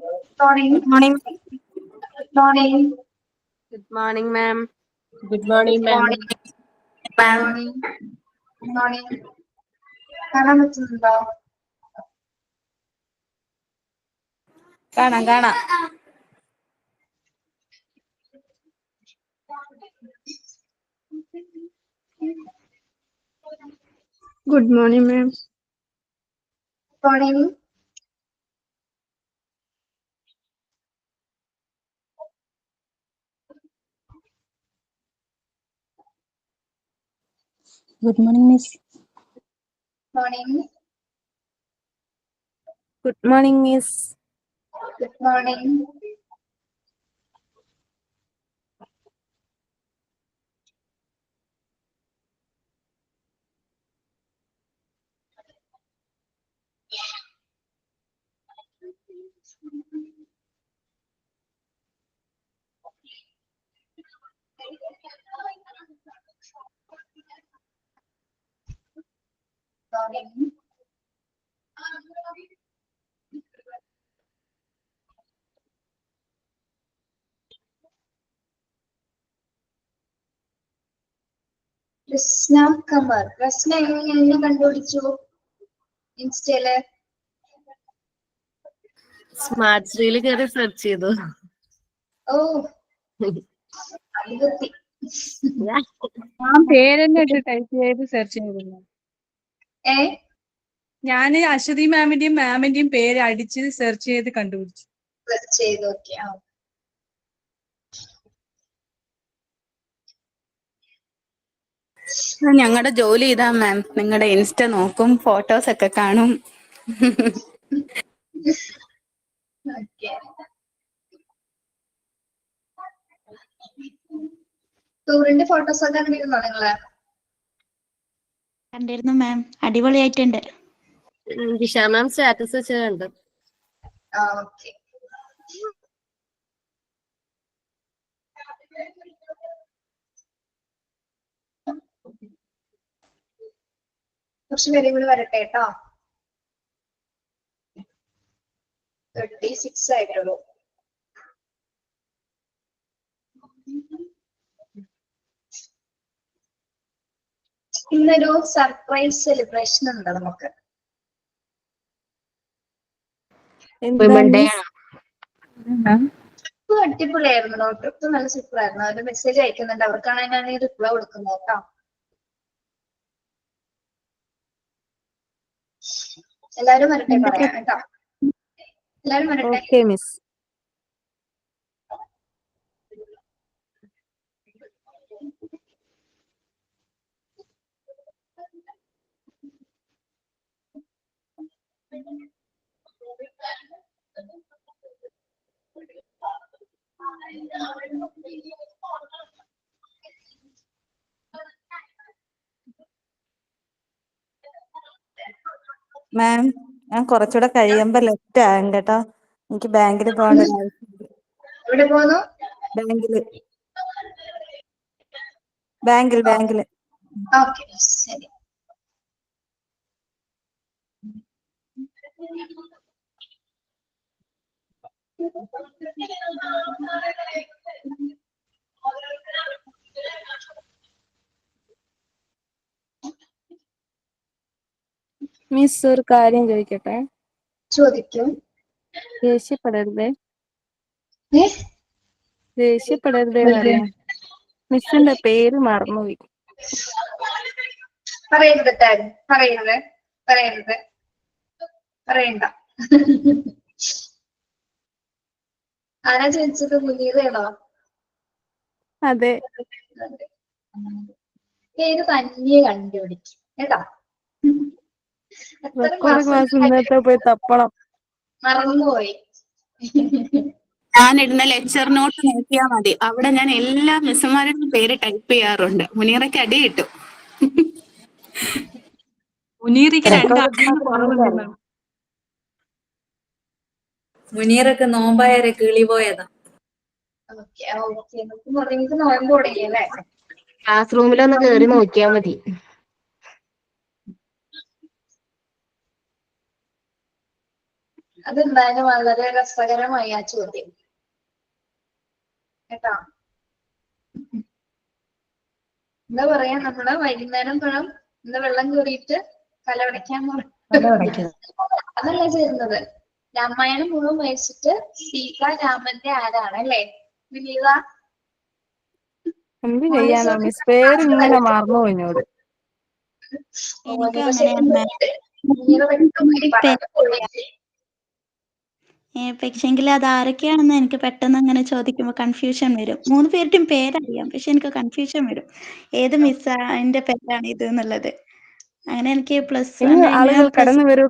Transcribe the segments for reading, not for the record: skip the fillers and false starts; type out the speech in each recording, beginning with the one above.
Morning. Good morning. Good morning. Good morning, ma'am. Good morning, ma'am. Ma'am. Morning. Morning. കാണാൻ പറ്റുന്നുണ്ടോ? കാണാം. Good morning, ma'am. Morning. Good morning, Miss. Morning. Good morning, Miss. Good morning. Morning. Krishna Kamar. Krishna എങ്ങനെ കണ്ടുപിടിച്ചു ഇൻസ്റ്റയില്? Smart Sriil kere search cheyidu. ഓ അടിപൊളി. ഞാൻ പേരെന്നെ ഇട്ട് type ചെയ്ത് സെർച്ച് ചെയ്തിരുന്നു. ഞാൻ അശ്വതി മാമിന്റെയും പേര് അടിച്ച് സെർച്ച് ചെയ്ത് കണ്ടുപിടിച്ചു. സെർച്ച് ചെയ്ത് ഓക്കെ. ഞങ്ങളുടെ ജോലി ഇതാ മാം. നിങ്ങളുടെ ഇൻസ്റ്റ നോക്കും, ഫോട്ടോസ് ഒക്കെ കാണും. ഓക്കെ. ടൂറിന്റെ ഫോട്ടോസ് ഒക്കെ കണ്ടിരുന്നോ നിങ്ങള്? കണ്ടിരുന്നു മാം. അടിപൊളിയായിട്ടുണ്ട്. Disha ma'am status വെച്ചിട്ടുണ്ട്. ഓക്കെ. കുറച്ച് പേരും കൂടി വരട്ടെ കേട്ടോ. 36 ആയിട്ടുള്ളൂ. ഇന്നൊരു സർപ്രൈസ് സെലിബ്രേഷൻ ഉണ്ട് നമുക്ക്. അടിപൊളിയായിരുന്നു. ട്രിപ്പ് നല്ല സൂപ്പർ ആയിരുന്നു. അവര് മെസ്സേജ് അയക്കുന്നുണ്ട്. അവർക്കാണ് ഞാൻ റിപ്ലൈ കൊടുക്കുന്നത് കേട്ടോ. എല്ലാരും വരട്ടെ പറയാം കേട്ടോ. എല്ലാരും വരട്ടെ. Okay, Miss. മാം, ഞാൻ കുറച്ചുകൂടെ കഴിയുമ്പോ ലെഫ്റ്റ് ആകും കേട്ടോ. എനിക്ക് ബാങ്കിൽ പോകേണ്ട ഒരു ആവശ്യമുണ്ട്. എവിടെ പോകുന്നു? ബാങ്കിൽ. ഓക്കെ ശരി. മിസ് ഒരു കാര്യം ചോദിക്കട്ടെ? ചോദിക്കും. ദേഷ്യപ്പെടരുതേ എന്ത്? മിസ്സിന്റെ പേര് മറന്നുപോയി. പറയരുത് ടാഗ്. പറയണ്ട. ആരാ ചോദിച്ചത്? മുനീറയാണോ? അതെ. പേര് തന്നെ കണ്ടുപിടിക്കും കേട്ടോ. ക്ലാസ് ഇന്നത്തെ പോയി തപ്പണം. മറന്നുപോയി. ഞാൻ ഇടുന്ന ലെക്ചർ നോട്ട് നോക്കിയാൽ മതി. അവിടെ ഞാൻ എല്ലാ മിസ്സുമാരുടെയും പേര് ടൈപ്പ് ചെയ്യാറുണ്ട്. മുനീറയ്ക്ക് അടി കിട്ടും. മുനീറിക്ക് 2 അടിയൊന്നും കുറവുണ്ട് മാം. മുനീറൊക്കെ നോമ്പായരെ കിളി പോയതാ. നിങ്ങൾക്ക് നോയമ്പ് തുടങ്ങിയല്ലേ? ക്ലാസ് റൂമിലൊന്ന് കേറി നോക്കിയാ മതി. അതെന്തായാലും വളരെ രസകരമായി ആ ചോദ്യം കേട്ടോ. എന്താ പറയാ, നമ്മള് വൈകുന്നേരം പഴം എന്താ വെള്ളം കയറിയിട്ട് കലവടയ്ക്കാൻ അതല്ല ചെയ്യുന്നത്. രാമായണം മുഴുവൻ വായിച്ചിട്ട് സീത രാമന്റെ ആരാണ് അല്ലേ വിനീത? എന്ത് ചെയ്യാനാ മിസ്, പേര് ഇങ്ങനെ മറന്നു പോയിനോട്. എനിക്കും അങ്ങനെയാണ് പക്ഷെങ്കിൽ അത് ആരൊക്കെയാണെന്ന് എനിക്ക് പെട്ടെന്ന് അങ്ങനെ ചോദിക്കുമ്പോൾ കൺഫ്യൂഷൻ വരും. 3 പേരുടെയും പേരറിയാം, പക്ഷെ എനിക്ക് കൺഫ്യൂഷൻ വരും ഏത് മിസ്സാന്റെ പേരാണ് ഇത് എന്നുള്ളത്. അങ്ങനെ എനിക്ക് ഇനി ആളുകൾ കടന്നു വരൂ.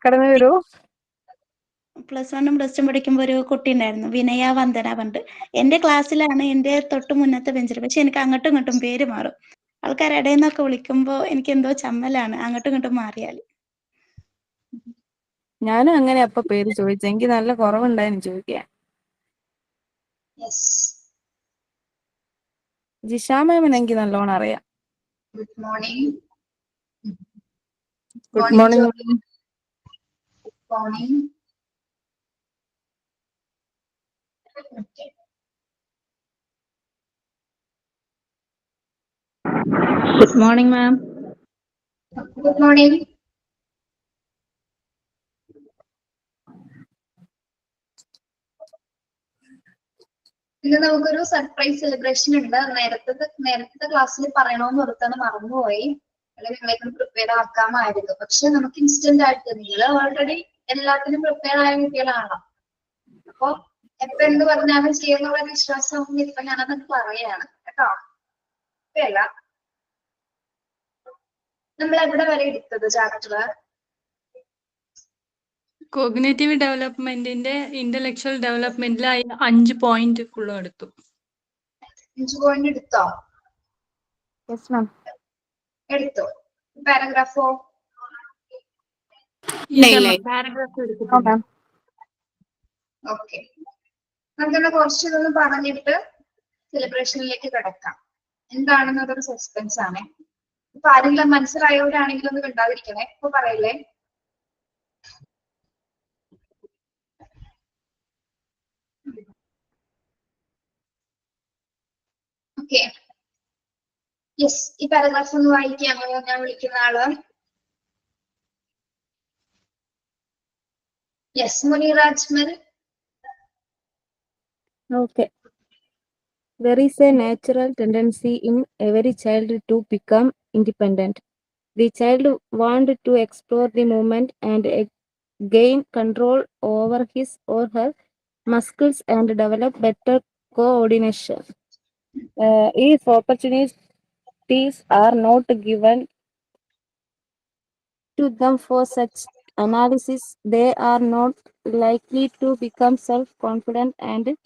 പ്ലസ് 1 പ്ലസ് 2 പഠിക്കുമ്പോൾ ഒരു കുട്ടി ഉണ്ടായിരുന്നു, വിനയ വന്ദന പണ്ട്. എന്റെ ക്ലാസ്സിലാണ്, എന്റെ തൊട്ട് മുന്നത്തെ ബെഞ്ചിൽ. പക്ഷെ എനിക്ക് അങ്ങോട്ടും ഇങ്ങോട്ടും പേര് മാറും. ആൾക്കാർ ഇടയിൽ നിന്നൊക്കെ വിളിക്കുമ്പോൾ എനിക്ക് എന്തോ ചമ്മലാണ് അങ്ങോട്ടും ഇങ്ങോട്ടും മാറിയാൽ. ഞാനും അങ്ങനെ അപ്പൊ പേര് ചോദിച്ചു, എനിക്ക് നല്ല കുറവുണ്ടായിരുന്നു ചോദിക്കാൻ. ജിഷ മാമിനെ എനിക്ക് നല്ലോണം അറിയാം. Good morning. Good morning. Good morning. Good morning ma'am. Good morning. ഇന്ന് നമുക്കൊരു സർപ്രൈസ് സെലിബ്രേഷൻ ഉണ്ട്. നേരത്തെ ക്ലാസ്സിൽ പറയണമെന്ന് ഓർത്താണ് മറന്നുപോയി. അല്ലെങ്കിൽ നിങ്ങളെ പ്രിപ്പയർ ആക്കാമായിരുന്നു. പക്ഷെ നമുക്ക് ഇൻസ്റ്റന്റ് ആയിട്ട്, നിങ്ങൾ ഓൾറെഡി എല്ലാത്തിനും പ്രിപ്പയർ ആയ കുട്ടികളാണ്. അപ്പൊ എപ്പൊ എന്ത് പറഞ്ഞാലും ചെയ്യുന്നുള്ള വിശ്വാസം ഇപ്പൊ ഞാനത് പറയാണ് കേട്ടോ. അല്ല നമ്മൾ എവിടെ വരെ എടുത്തത് ചാപ്റ്റർ? കോഗ്നേറ്റീവ് ഡെവലപ്മെന്റിന്റെ ഇന്റലക്ച്വൽ ഡെവലപ്മെന്റിൽ 5 പോയിന്റ് ഫുള്ളും എടുത്തു. 5 പോയിന്റ് എടുത്തോ? Yes ma'am. എടുത്തു. പാരഗ്രാഫോ? പാരഗ്രാഫ് എടുത്തിട്ടില്ല. ഓക്കെ, നമുക്കെന്നാ കുറച്ചൊന്ന് പറഞ്ഞിട്ട് സെലിബ്രേഷനിലേക്ക് കിടക്കാം. എന്താണെന്നതൊരു സസ്പെൻസ് ആണ്. ഇപ്പൊ ആരെങ്കിലും മനസ്സിലായവരാണെങ്കിലും ഒന്നും മിണ്ടാതിരിക്കണേ, ഇപ്പൊ പറയല്ലേ. Okay, yes. ഈ പാരഗ്രാഫ് ഒന്ന് വായിക്കാമോ? ഞാൻ വിളിക്കുന്ന ആള്. Yes, മുനിറാജ്മൽ. Okay. There is a natural tendency in every child to become independent. The child wants to explore the movement and gain control over his or her muscles and develop better coordination. If opportunities are not given to them for such analysis, they are not likely to become self-confident and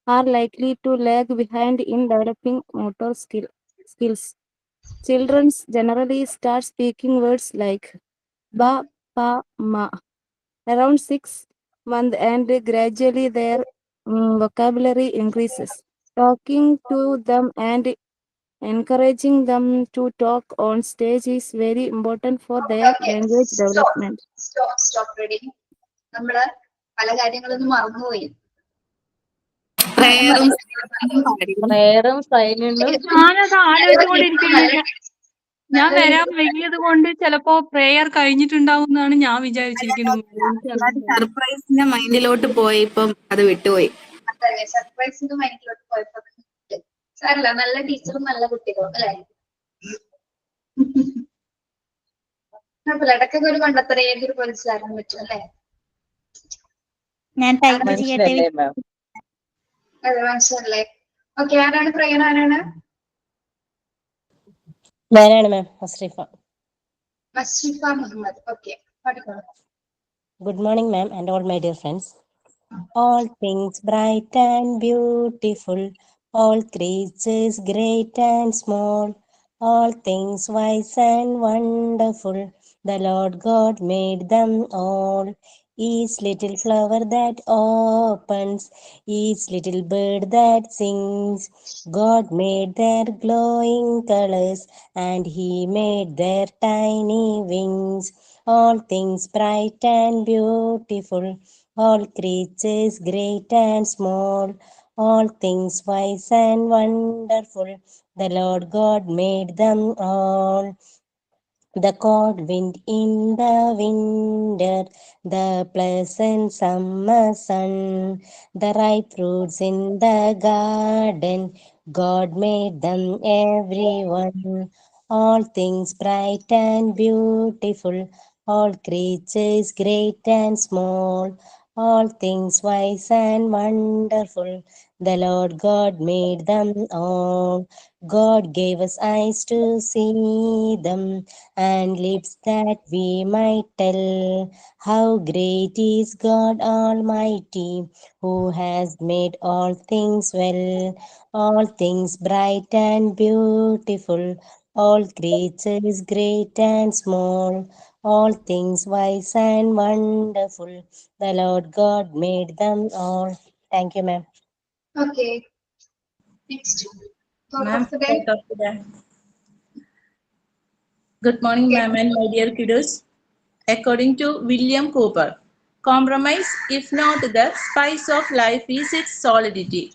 are likely to lag behind in developing motor skills. Children generally start speaking words like ba, pa, ma around 6 months, and gradually their vocabulary increases. Talking to them and encouraging them to talk on stage is very important for their language development. Stop ready. നമ്മള് പല കാര്യങ്ങളൊന്നും മറന്നുപോയി. പ്രയറും സൈലന്റും ഞാനത് ആലോചിച്ചുകൊണ്ടിരിക്കുകയാണ്. ഞാൻ വരാൻ വൈകിയത് കൊണ്ട് ചിലപ്പോ പ്രേയർ കഴിഞ്ഞിട്ടുണ്ടാവും എന്നാണ് ഞാൻ വിചാരിച്ചിരിക്കുന്നത്. സർപ്രൈസിന്റെ മൈൻഡിലോട്ട് പോയി, ഇപ്പം അത് വിട്ടുപോയി. അതല്ലേ, സർപ്രൈസിന്റെ മൈൻഡിലോട്ട് പോയപ്പോ സാരല്ല, നല്ല ടീച്ചറും നല്ല കുട്ടികളും അല്ലേ. കുഴപ്പമില്ല, ഇടയ്ക്കൊക്കെ ഒരു കണ്ടെത്തറ ഏതൊരു മനസ്സിലാക്കാൻ പറ്റും അല്ലേ. ഞാൻ ടൈപ്പ് ചെയ്യട്ടെ? അതെ, മനസ്സിലല്ലേ. ഓക്കെ, ആരാണ് പ്രയർ? ആരാണ്? ഞാനാണ് മാം, അസ്രിഫ. അസ്രിഫ മുഹമ്മദ്. ഓക്കെ, പഠിക്കണം. Good morning, ma'am, and all my dear friends. All things bright and beautiful, all creatures great and small, all things wise and wonderful, the Lord God made them all. Each little flower that opens, each little bird that sings, God made their glowing colors, and He made their tiny wings. All things bright and beautiful, all creatures great and small, all things wise and wonderful, the Lord God made them all. The cold wind in the winter, the pleasant summer sun, the ripe fruits in the garden, God made them everyone. All things bright and beautiful, all creatures great and small, all things wise and wonderful, the Lord God made them all. God gave us eyes to see them and lips that we might tell how great is God Almighty, who has made all things well, all things bright and beautiful, all creatures great and small, all things wise and wonderful, the Lord God made them all. Thank you, ma'am. Okay. Next. Thought Ma'am, of the day. thought of the day. Good morning, ma'am and my dear kiddos. According to William Cooper, compromise, if not the spice of life, is its solidity.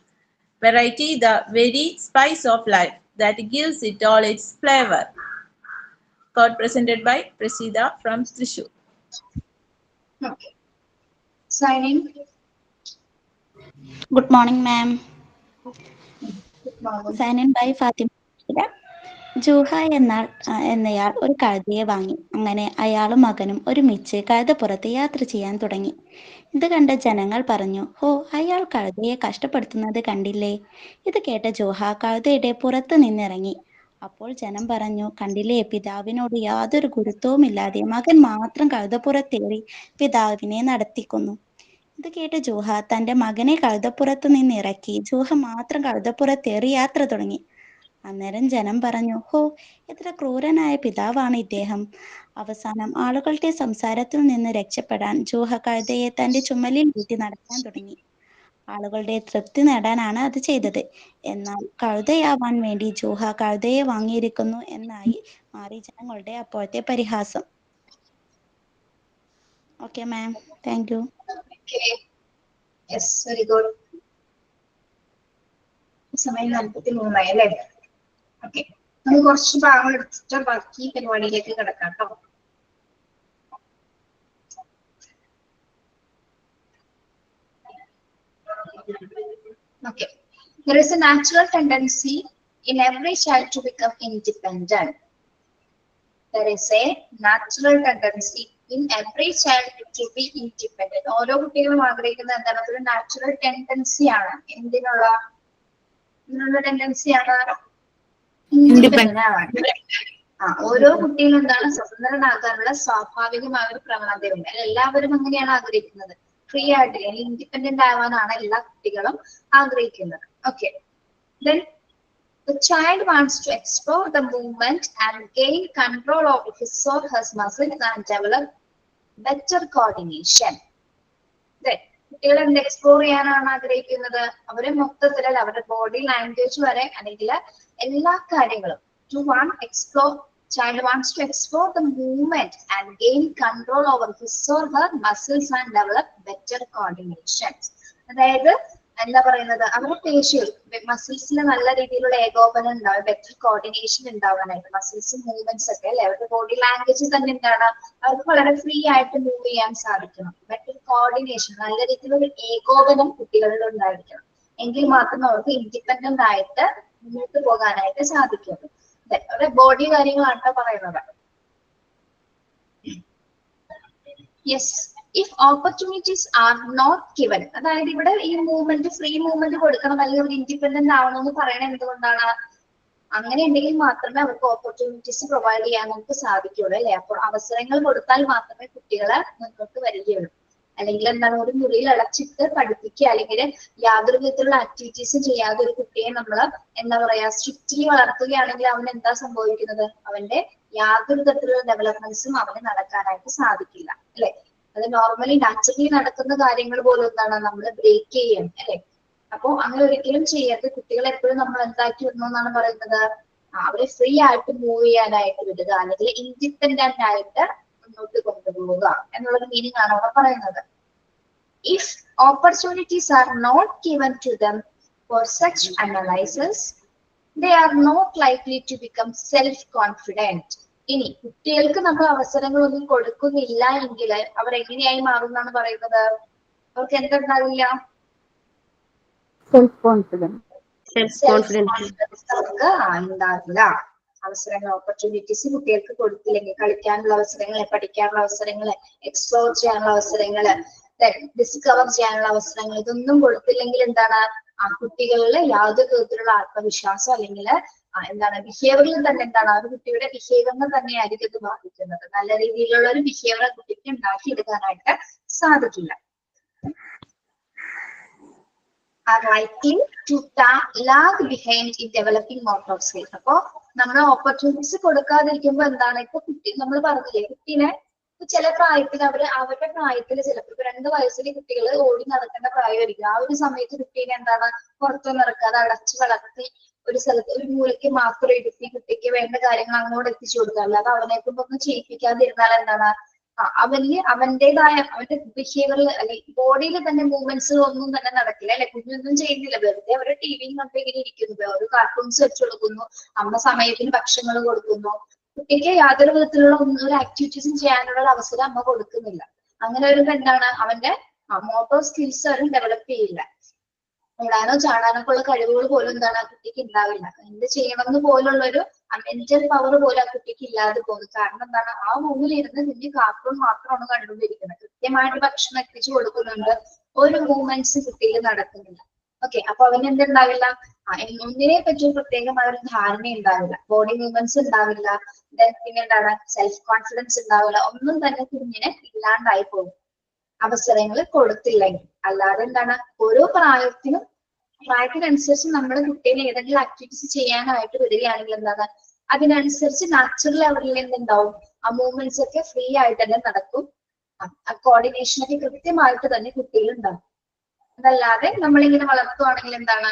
Variety, the very spice of life that gives it all its flavor. Quote presented by Prasida from Thrissur. Okay. Signing. Good morning, ma'am. Good morning. Sign in by Fatima. ജൂഹ എന്നയാൾ ഒരു കഴുതയെ വാങ്ങി. അങ്ങനെ അയാളും മകനും ഒരുമിച്ച് കഴുതപ്പുറത്ത് യാത്ര ചെയ്യാൻ തുടങ്ങി. ഇത് കണ്ട ജനങ്ങൾ പറഞ്ഞു, ഹോ, അയാൾ കഴുതയെ കഷ്ടപ്പെടുത്തുന്നത് കണ്ടില്ലേ? ഇത് കേട്ട ജൂഹ കഴുതയുടെ പുറത്ത് നിന്നിറങ്ങി. അപ്പോൾ ജനം പറഞ്ഞു, കണ്ടില്ലേ, പിതാവിനോട് യാതൊരു ഗുരുത്വവുമില്ലാതെ മകൻ മാത്രം കഴുതപ്പുറത്തേറി പിതാവിനെ നടത്തിക്കുന്നു. ഇത് കേട്ട് ജൂഹ തന്റെ മകനെ കഴുതപ്പുറത്ത് നിന്നിറക്കി ജൂഹ മാത്രം കഴുതപ്പുറത്തേറി യാത്ര തുടങ്ങി. അന്നേരം ജനം പറഞ്ഞു, ഹോ, എത്ര ക്രൂരനായ പിതാവാണ് ഇദ്ദേഹം. അവസാനം ആളുകളുടെ സംസാരത്തിൽ നിന്ന് രക്ഷപ്പെടാൻ ജൂഹ കഴുതയെ തന്റെ ചുമലിൽ വീട്ടി നടക്കാൻ തുടങ്ങി. ആളുകളുടെ തൃപ്തി നേടാനാണ് അത് ചെയ്തത്. എന്നാൽ കഴുതയാവാൻ വേണ്ടി ജൂഹ കഴുതയെ വാങ്ങിയിരിക്കുന്നു എന്നായി മാറി ജനങ്ങളുടെ അപ്പോഴത്തെ പരിഹാസം. Okay ma'am, thank you. Okay. Yes, very good. സമയം 43 അല്ലേ? ഓക്കെ, നമുക്ക് കുറച്ച് ഭാഗങ്ങൾ എടുത്തിട്ട് ബാക്കി പരിപാടിയിലേക്ക് കിടക്കാം കേട്ടോ. Okay. There is a natural tendency in every child to become independent. There is a natural tendency in every child to be independent. ഓരോ കുട്ടികളും ആഗ്രഹിക്കുന്നത് എന്താണ്? അതൊരു നാച്ചുറൽ ടെൻഡൻസി ആണ്. എന്തിനുള്ള ടെൻഡൻസി ആണ്? ഇൻഡിപെൻഡന്റ് ആവാൻ. ഓരോ കുട്ടികളും എന്താണ്? സ്വതന്ത്രനാകാനുള്ള സ്വാഭാവികമായ ഒരു പ്രവണതയുണ്ട്. എല്ലാവരും അങ്ങനെയാണ് ആഗ്രഹിക്കുന്നത്. ഫ്രീ ആയിട്ട് അല്ലെങ്കിൽ ഇൻഡിപെൻഡന്റ് ആവാനാണ് എല്ലാ കുട്ടികളും ആഗ്രഹിക്കുന്നത്. Okay, then the child wants to explore the movement and gain control of his or her muscles and develop better coordination. കുട്ടികൾ എന്ത് എക്സ്പ്ലോർ ചെയ്യാനാണ് ആഗ്രഹിക്കുന്നത്? അവരെ മൊത്തത്തിൽ അവരുടെ ബോഡി ലാംഗ്വേജ് വരെ അല്ലെങ്കിൽ എല്ലാ കാര്യങ്ങളും child wants to explore the movement and gain control over his or her muscles and develop better coordination. അതായത് എന്താ പറയുന്നത്? അവരുടെ പേശികൾ മസിൽസിൽ നല്ല രീതിയിലുള്ള ഏകോപനം ഉണ്ടാവും, ബെറ്റർ കോർഡിനേഷൻ ഉണ്ടാവാനായിട്ട് മസിൽസും മൂവ്മെന്റ്സ് ഒക്കെ അല്ലെ. അവരുടെ ബോഡി ലാംഗ്വേജ് തന്നെ എന്താണ്? അവർക്ക് വളരെ ഫ്രീ ആയിട്ട് മൂവ് ചെയ്യാൻ സാധിക്കണം. ബെറ്റർ കോർഡിനേഷൻ, നല്ല രീതിയിലുള്ള ഏകോപനം കുട്ടികളിൽ ഉണ്ടായിരിക്കണം. എങ്കിൽ മാത്രമേ അവർക്ക് ഇൻഡിപെൻഡന്റ് ആയിട്ട് മുന്നോട്ട് പോകാനായിട്ട് സാധിക്കുള്ളൂ. അവരുടെ ബോഡി കാര്യങ്ങളാണ് പറയുന്നത്. Yes, if opportunities are not given, അതായത് ഇവിടെ ഈ മൂവ്മെന്റ് ഫ്രീ മൂവ്മെന്റ് കൊടുക്കണം അല്ലെങ്കിൽ ഒരു ഇൻഡിപെൻഡന്റ് ആവണമെന്ന് പറയണത് എന്തുകൊണ്ടാണ്? അങ്ങനെ ഉണ്ടെങ്കിൽ മാത്രമേ അവർക്ക് ഓപ്പർച്യൂണിറ്റീസ് പ്രൊവൈഡ് ചെയ്യാൻ നമുക്ക് സാധിക്കുള്ളൂ അല്ലെ. അപ്പോൾ അവസരങ്ങൾ കൊടുത്താൽ മാത്രമേ കുട്ടികളെ മുന്നോട്ട് വരികയുള്ളൂ. അല്ലെങ്കിൽ എന്താണ്? ഒരു മുറിയിൽ അടച്ചിട്ട് പഠിപ്പിക്കുക അല്ലെങ്കിൽ യാതൊരു വിധത്തിലുള്ള ആക്ടിവിറ്റീസും ചെയ്യാതെ ഒരു കുട്ടിയെ നമ്മൾ എന്താ പറയാ സ്ട്രിക്റ്റ്ലി വളർത്തുകയാണെങ്കിൽ അവൻ എന്താ സംഭവിക്കുന്നത്? അവന്റെ യാതൊരു തരത്തിലുള്ള ഡെവലപ്മെന്റ്സും അവന് നടക്കാനായിട്ട് സാധിക്കില്ല അല്ലെ. അത് നോർമലി നാച്ചുറലി നടക്കുന്ന കാര്യങ്ങൾ പോലും എന്താണ്? നമ്മൾ ബ്രേക്ക് ചെയ്യണം അല്ലെ. അപ്പൊ അങ്ങനെ ഒരിക്കലും ചെയ്യരുത്. കുട്ടികളെ എപ്പോഴും നമ്മൾ എന്താക്കി വിടണം എന്നാണ് പറയുന്നത്? അവരെ ഫ്രീ ആയിട്ട് മൂവ് ചെയ്യാനായിട്ട് വിടുക അല്ലെങ്കിൽ ഇൻഡിപെൻഡന്റ് ആയിട്ട് മുന്നോട്ട് കൊണ്ടുപോവുക എന്നുള്ളൊരു മീനിങ് ആണ് അവിടെ പറയുന്നത്. if opportunities are not given to them for such analysis, they are not likely to become self-confident. ഇനി കുട്ടികൾക്ക് നമ്മൾ അവസരങ്ങളൊന്നും കൊടുക്കുന്നില്ല എങ്കിൽ അവർ എങ്ങനെയായി മാറും എന്നാണ് പറയുന്നത്? അവർക്ക് എന്തുണ്ടാവില്ല? Self confidence. അവർക്ക് ഉണ്ടാകില്ല. അവസരങ്ങൾ, ഓപ്പർച്യൂണിറ്റീസ് കുട്ടികൾക്ക് കൊടുത്തില്ലെങ്കിൽ, കളിക്കാനുള്ള അവസരങ്ങൾ, പഠിക്കാനുള്ള അവസരങ്ങൾ, എക്സ്പ്ലോർ ചെയ്യാനുള്ള അവസരങ്ങൾ, ഡിസ്കവർ ചെയ്യാനുള്ള അവസരങ്ങൾ, ഇതൊന്നും കൊടുത്തില്ലെങ്കിൽ എന്താണ് ആ കുട്ടികളിൽ യാതൊരു വിധത്തിലുള്ള ആത്മവിശ്വാസം അല്ലെങ്കിൽ എന്താണ് ബിഹേവിയറിൽ തന്നെ എന്താണ് ആ ഒരു കുട്ടിയുടെ ബിഹേവിയറിനെ തന്നെയായിരിക്കും ഇത് ബാധിക്കുന്നത്. നല്ല രീതിയിലുള്ള ഒരു ബിഹേവിയർ കുട്ടിക്ക് ഉണ്ടാക്കിയെടുക്കാനായിട്ട് സാധിക്കില്ല. are likely to lag behind in developing motor skills. അപ്പോ നമ്മൾ ഓപ്പർച്യൂണിറ്റീസ് കൊടുക്കാതിരിക്കുമ്പോൾ എന്താണ്, ഇപ്പൊ കുട്ടി നമ്മൾ പറഞ്ഞില്ലേ, കുട്ടീനെ ചില പ്രായത്തിൽ അവരുടെ പ്രായത്തിൽ ചിലപ്പോൾ 2 വയസ്സിലെ കുട്ടികൾ ഓടി നടക്കേണ്ട പ്രായമായിരിക്കും. ആ ഒരു സമയത്ത് കുട്ടീനെ എന്താണ് പുറത്തൊന്നും ഇറക്കാതെ അടച്ചു വളർത്തി ഒരു സ്ഥലത്ത് ഒരു മൂലയ്ക്ക് മാത്രം ഇരുത്തി കുട്ടിക്ക് വേണ്ട കാര്യങ്ങൾ അങ്ങോട്ട് എത്തിച്ചു കൊടുക്കുക. അല്ലാതെ അവനെ കൊണ്ടൊന്നും ചെയ്യിപ്പിക്കാതിരുന്നാൽ എന്താണ് അവന്റേതായ അവന്റെ ബിഹേവിയറിൽ അല്ലെങ്കിൽ ബോഡിയിൽ തന്നെ മൂവ്മെന്റ്സ് ഒന്നും തന്നെ നടക്കില്ല അല്ലെ. കുഞ്ഞൊന്നും ചെയ്യുന്നില്ല, വെറുതെ അവരുടെ ടിവിയും കണ്ട് ഇങ്ങനെ ഇരിക്കുന്നു, ഒരു കാർട്ടൂൺസ് വെച്ച് കൊടുക്കുന്നു, അമ്മ സമയത്തിന് ഭക്ഷണങ്ങൾ കൊടുക്കുന്നു. കുട്ടിക്ക് യാതൊരു വിധത്തിലുള്ള ഒരു ആക്ടിവിറ്റീസും ചെയ്യാനുള്ള ഒരു അവസരം അമ്മ കൊടുക്കുന്നില്ല. അങ്ങനെ വരുമ്പോ എന്താണ് അവന്റെ മോട്ടോർ സ്കിൽസ് അവരും ഡെവലപ്പ് ചെയ്യില്ല. ഓടാനോ ചാടാനൊക്കെ ഉള്ള കഴിവുകൾ പോലും എന്താണ് ആ കുട്ടിക്ക് ഉണ്ടാവില്ല. എന്ത് ചെയ്യണമെന്ന് പോലുള്ള ഒരു മെന്റൽ പവർ പോലും ആ കുട്ടിക്ക് ഇല്ലാതെ പോകുന്നു. കാരണം എന്താണ് ആ റൂമിലിരുന്ന് കുഞ്ഞ് കാർട്ടൂൺ മാത്രമാണ് കണ്ടുകൊണ്ടിരിക്കുന്നത്. കൃത്യമായിട്ട് ഭക്ഷണം എത്തിച്ചു കൊടുക്കുന്നുണ്ട്, ഒരു മൂവ്മെന്റ്സ് കുട്ടിയിൽ നടക്കുന്നില്ല. ഓക്കെ, അപ്പൊ അവന് എന്തുണ്ടാവില്ല, ഒന്നിനെ പറ്റി പ്രത്യേകമായ ഒരു ധാരണ ഉണ്ടാവില്ല, ബോഡി മൂവ്മെന്റ്സ് ഉണ്ടാവില്ല, പിന്നെ എന്താണ് സെൽഫ് കോൺഫിഡൻസ് ഉണ്ടാവില്ല, ഒന്നും തന്നെ കുഞ്ഞിനെ ഇല്ലാണ്ടായി പോകും അവസരങ്ങൾ കൊടുത്തില്ലെങ്കിൽ. അല്ലാതെ എന്താണ് ഓരോ പ്രായത്തിനനുസരിച്ച് നമ്മുടെ കുട്ടികളെ ഏതെങ്കിലും ആക്ടിവിറ്റീസ് ചെയ്യാനായിട്ട് വരികയാണെങ്കിൽ എന്താണ് അതിനനുസരിച്ച് നാച്ചുറലി അവരിൽ എന്തുണ്ടാവും, ആ മൂവ്മെന്റ്സ് ഒക്കെ ഫ്രീ ആയിട്ട് തന്നെ നടക്കും, ആ കോർഡിനേഷൻ ഒക്കെ കൃത്യമായിട്ട് തന്നെ കുട്ടികൾ ഉണ്ടാവും. അതല്ലാതെ നമ്മളിങ്ങനെ വളർത്തുവാണെങ്കിൽ എന്താണ്